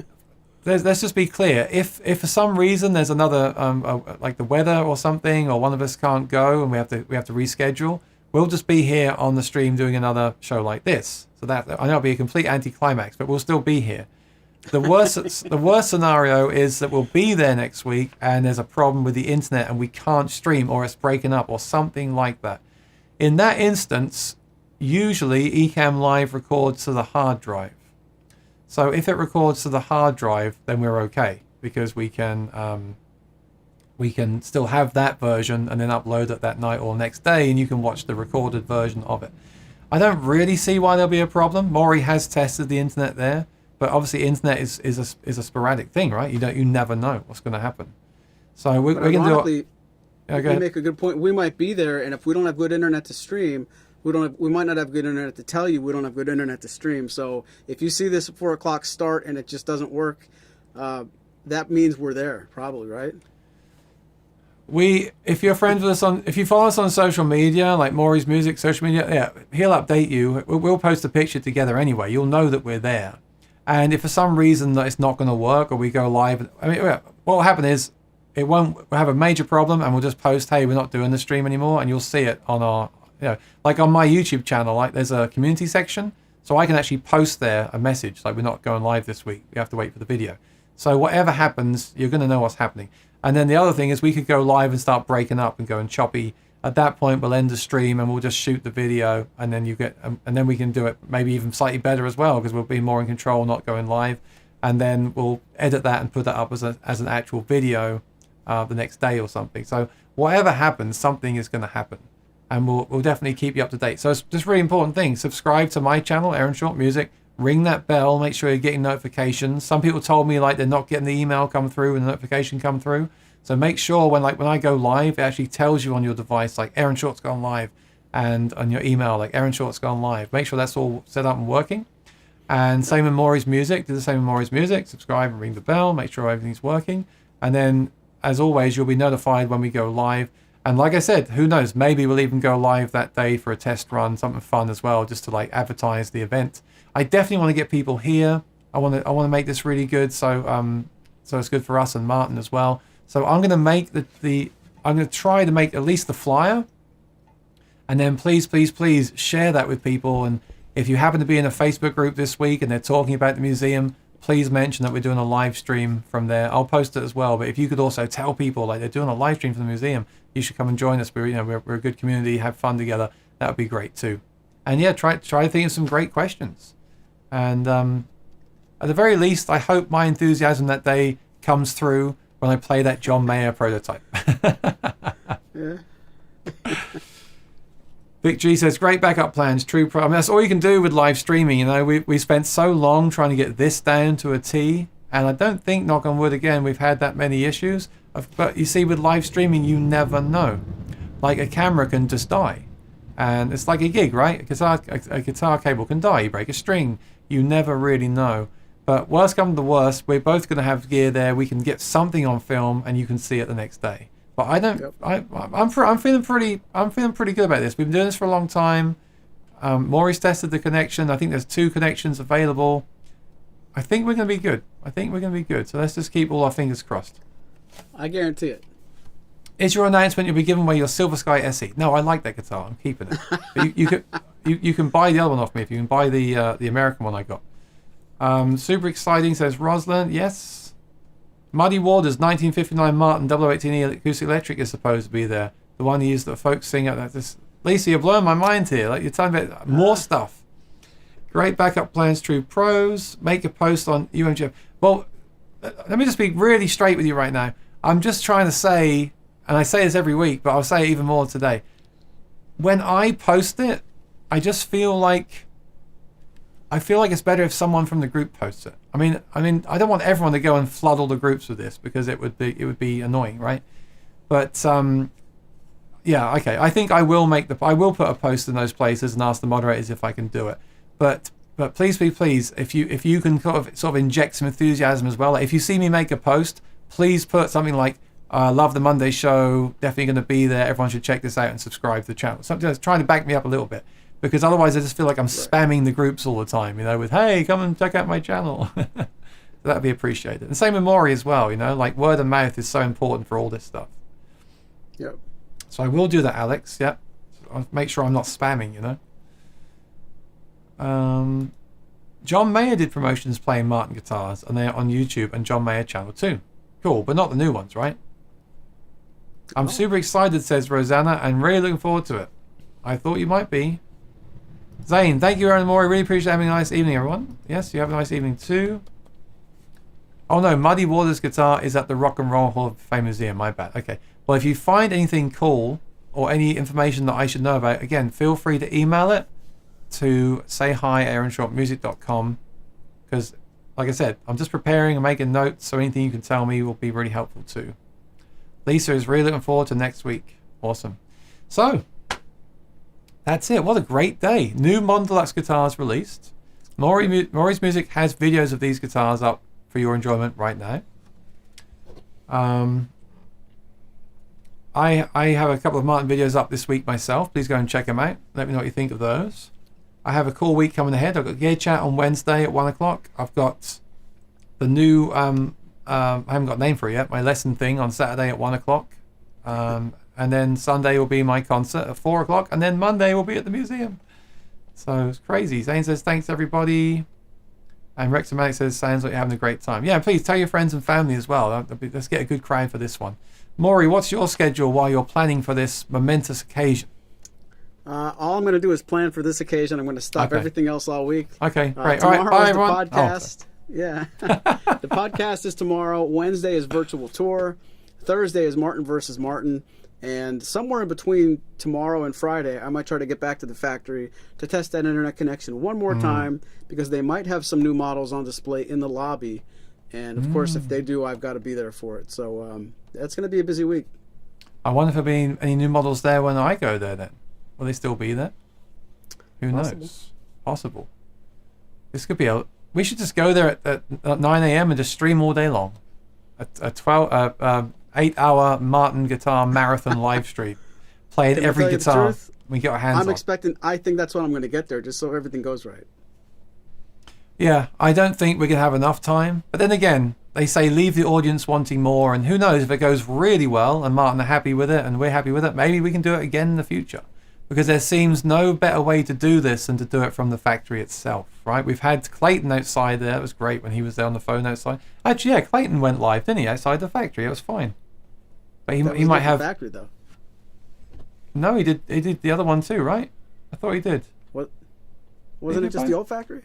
let's just be clear. If for some reason there's another, like the weather or something, or one of us can't go and we have to reschedule, we'll just be here on the stream doing another show like this. So that, I know it'll be a complete anticlimax, but we'll still be here. The worst scenario is that we'll be there next week and there's a problem with the internet and we can't stream or it's breaking up or something like that. In that instance, usually Ecamm Live records to the hard drive. So if it records to the hard drive, then we're okay because we can we can still have that version and then upload it that night or next day, and you can watch the recorded version of it. I don't really see why there'll be a problem. Maury has tested the internet there, but obviously internet is a sporadic thing, right? You never know what's going to happen. So we're going to do it. You make a good point. We might be there, and if we don't have good internet to stream, we might not have good internet to tell you we don't have good internet to stream. So if you see this at 4 o'clock start and it just doesn't work, that means we're there, probably, right? If you're friends with us if you follow us on social media, like Maury's Music, social media, yeah, he'll update you. We'll post a picture together anyway. You'll know that we're there. And if for some reason that it's not going to work or we go live, I mean, what will happen is we'll have a major problem and we'll just post, hey, we're not doing the stream anymore, and you'll see it on our, like on my YouTube channel, like there's a community section, so I can actually post there a message, like we're not going live this week. We have to wait for the video. So whatever happens, you're going to know what's happening. And then the other thing is we could go live and start breaking up and going choppy. At that point, we'll end the stream and we'll just shoot the video, and then and then we can do it maybe even slightly better as well, because we'll be more in control, not going live. And then we'll edit that and put that up as an actual video the next day or something. So whatever happens, something is going to happen, and we'll definitely keep you up to date. So it's just really important thing. Subscribe to my channel, Aaron Short Music. Ring that bell, make sure you're getting notifications. Some people told me like they're not getting the email come through and the notification come through. So make sure when I go live, it actually tells you on your device like Aaron Short's gone live, and on your email like Aaron Short's gone live. Make sure that's all set up and working. And same with Maury's Music. Do the same with Maury's Music. Subscribe and ring the bell. Make sure everything's working. And then, as always, you'll be notified when we go live. And like I said, who knows? Maybe we'll even go live that day for a test run, something fun as well, just to like advertise the event. I definitely want to get people here. I want to make this really good, so it's good for us and Martin as well. So I'm going to make I'm going to try to make at least the flyer, and then please share that with people. And if you happen to be in a Facebook group this week and they're talking about the museum, please mention that we're doing a live stream from there. I'll post it as well. But if you could also tell people like they're doing a live stream from the museum, you should come and join us. We're a good community, have fun together. That would be great too. And yeah, try to think of some great questions. And at the very least, I hope my enthusiasm that day comes through when I play that John Mayer prototype. Yeah. Vic G says, great backup plans, true pro. I mean, that's all you can do with live streaming. We spent so long trying to get this down to a T, and I don't think, knock on wood again, we've had that many issues. But you see, with live streaming, you never know. Like a camera can just die. And it's like a gig, right? A guitar cable can die. You break a string. You never really know. But worst come to worst, we're both going to have gear there. We can get something on film, and you can see it the next day. But I don't. Yep. I'm feeling pretty good about this. We've been doing this for a long time. Maury's tested the connection. I think there's 2 connections available. I think we're going to be good. So let's just keep all our fingers crossed. I guarantee it. Is your announcement you'll be giving away your Silver Sky SE? No, I like that guitar. I'm keeping it. But you can buy the other one off me if you can buy the American one I got. Super exciting, says Rosalind. Yes. Muddy Waters 1959 Martin 0018E acoustic electric is supposed to be there. The one he used that folk sing at this. Lisa, you're blowing my mind here. Like you're talking about more stuff. Great backup plans, true pros. Make a post on UMGF. Well, let me just be really straight with you right now. I'm just trying to say, and I say this every week, but I'll say it even more today. When I post it, I just feel like it's better if someone from the group posts it. I mean, I don't want everyone to go and flood all the groups with this because it would be annoying, right? But yeah, okay. I think I will put a post in those places and ask the moderators if I can do it. But please, if you can sort of inject some enthusiasm as well. Like if you see me make a post, please put something like, love the Monday show, definitely going to be there. Everyone should check this out and subscribe to the channel. Something that's trying to back me up a little bit. Because otherwise I just feel like I'm spamming the groups all the time, with, hey, come and check out my channel. So that'd be appreciated. And same with Maury as well, like word of mouth is so important for all this stuff. Yep. So I will do that, Alex. Yep. I'll make sure I'm not spamming, John Mayer did promotions playing Martin guitars, and they're on YouTube and John Mayer channel too. Cool, but not the new ones, right? I'm super excited, says Rosanna, and really looking forward to it. I thought you might be. Zane, thank you, Aaron and Maury. Really appreciate having a nice evening, everyone. Yes, you have a nice evening too. Oh no, Muddy Waters guitar is at the Rock and Roll Hall of Fame Museum. My bad. Okay. Well, if you find anything cool or any information that I should know about, again, feel free to email it to sayhi@aaronshortmusic.com, because, like I said, I'm just preparing and making notes, so anything you can tell me will be really helpful too. Lisa is really looking forward to next week. Awesome. So, that's it. What a great day. New Modern Deluxe guitars released. Maury's Music has videos of these guitars up for your enjoyment right now. I have a couple of Martin videos up this week myself. Please go and check them out. Let me know what you think of those. I have a cool week coming ahead. I've got Gear Chat on Wednesday at 1 o'clock. I've got the new, I haven't got a name for it yet, my lesson thing on Saturday at 1 o'clock. And then Sunday will be my concert at 4 o'clock. And then Monday will be at the museum. So it's crazy. Zane says, thanks everybody. And Rexomatic says, sounds like you're having a great time. Yeah, please tell your friends and family as well. Let's get a good crowd for this one. Maury, what's your schedule while you're planning for this momentous occasion? All I'm going to do is plan for this occasion. I'm going to stop everything else all week. Okay, great. Tomorrow all right, bye, is everyone. the podcast. Yeah. The podcast is tomorrow. Wednesday is virtual tour. Thursday is Martin versus Martin. And somewhere in between tomorrow and Friday, I might try to get back to the factory to test that internet connection one more time, because they might have some new models on display in the lobby. And, of course, if they do, I've got to be there for it. So that's going to be a busy week. I wonder if there'll be any new models there when I go there then. Will they still be there? Who knows? Possible. This could be a... We should just go there at 9 a.m. and just stream all day long. A 8-hour Martin guitar marathon live stream. Playing every guitar we get our hands on. I think that's what I'm going to get there, just so everything goes right. Yeah, I don't think we're going to have enough time. But then again, they say leave the audience wanting more. And who knows, if it goes really well and Martin are happy with it and we're happy with it, maybe we can do it again in the future. Because there seems no better way to do this than to do it from the factory itself, right? We've had Clayton outside there. It was great when he was there on the phone outside. Actually, yeah, Clayton went live, didn't he, outside the factory? It was fine. But he might have... factory, though. No, he did the other one too, right? I thought he did. What? Wasn't it just the old factory?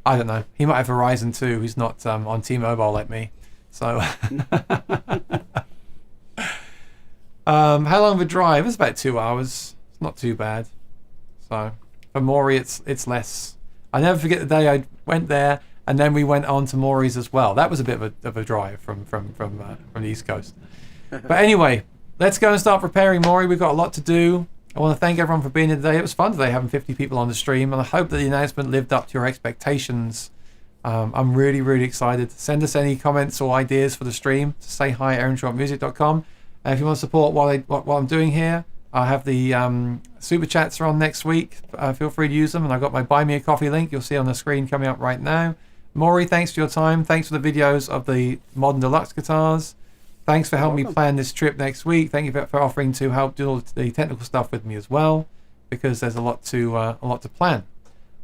I don't know. He might have Verizon too. He's not on T-Mobile like me. So, how long of a drive? It's about 2 hours. It's not too bad. So, for Maury, it's less. I never forget the day I went there, and then we went on to Maury's as well. That was a bit of a drive from the East Coast. But anyway, let's go and start preparing, Maury. We've got a lot to do. I want to thank everyone for being here today. It was fun today having 50 people on the stream, and I hope that the announcement lived up to your expectations. I'm really, really excited. Send us any comments or ideas for the stream to sayhi@aaronshortmusic.com. And if you want to support what I'm doing here, I have the super chats are on next week. Feel free to use them, and I've got my Buy Me a Coffee link. You'll see on the screen coming up right now. Maury, thanks for your time. Thanks for the videos of the Modern Deluxe guitars. Thanks for helping me plan this trip next week. Thank you for offering to help do all the technical stuff with me as well, because there's a lot to plan.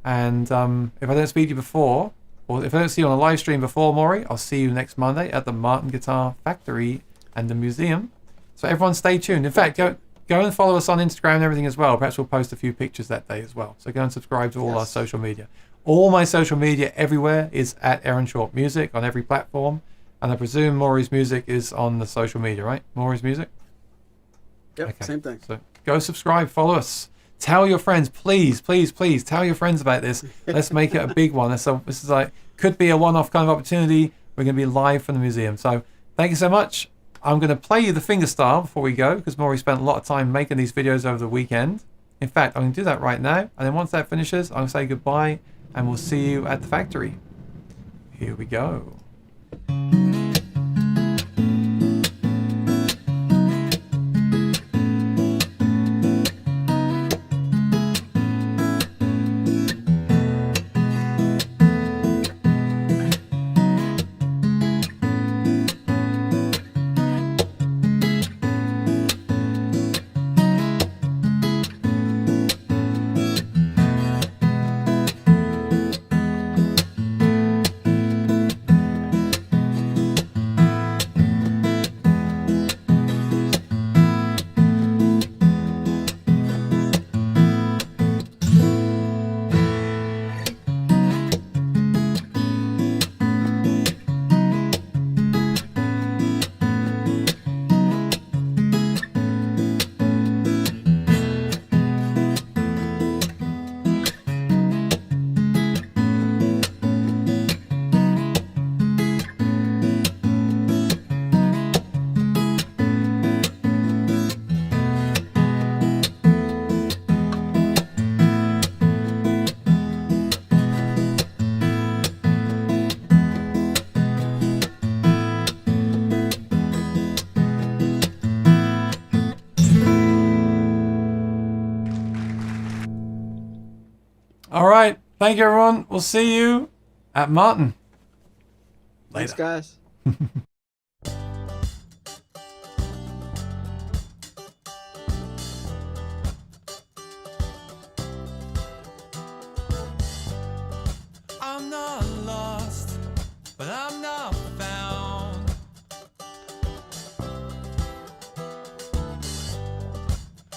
And if I don't speak to you before, or if I don't see you on a live stream before, Maury, I'll see you next Monday at the Martin Guitar Factory and the museum. So everyone stay tuned. In fact, go and follow us on Instagram and everything as well. Perhaps we'll post a few pictures that day as well. So go and subscribe to all our social media. All my social media everywhere is at Aaron Short Music on every platform. And I presume Maury's Music is on the social media, right? Maury's Music? Yep, okay. Same thing. So go subscribe, follow us. Tell your friends, please, please, please, tell your friends about this. Let's make it a big one. So this is like, could be a one-off kind of opportunity. We're going to be live from the museum. So thank you so much. I'm going to play you the fingerstyle before we go, because Maury spent a lot of time making these videos over the weekend. In fact, I'm going to do that right now. And then once that finishes, I'll say goodbye, and we'll see you at the factory. Here we go. All right. Thank you, everyone. We'll see you at Martin. Thanks, Later. guys. I'm not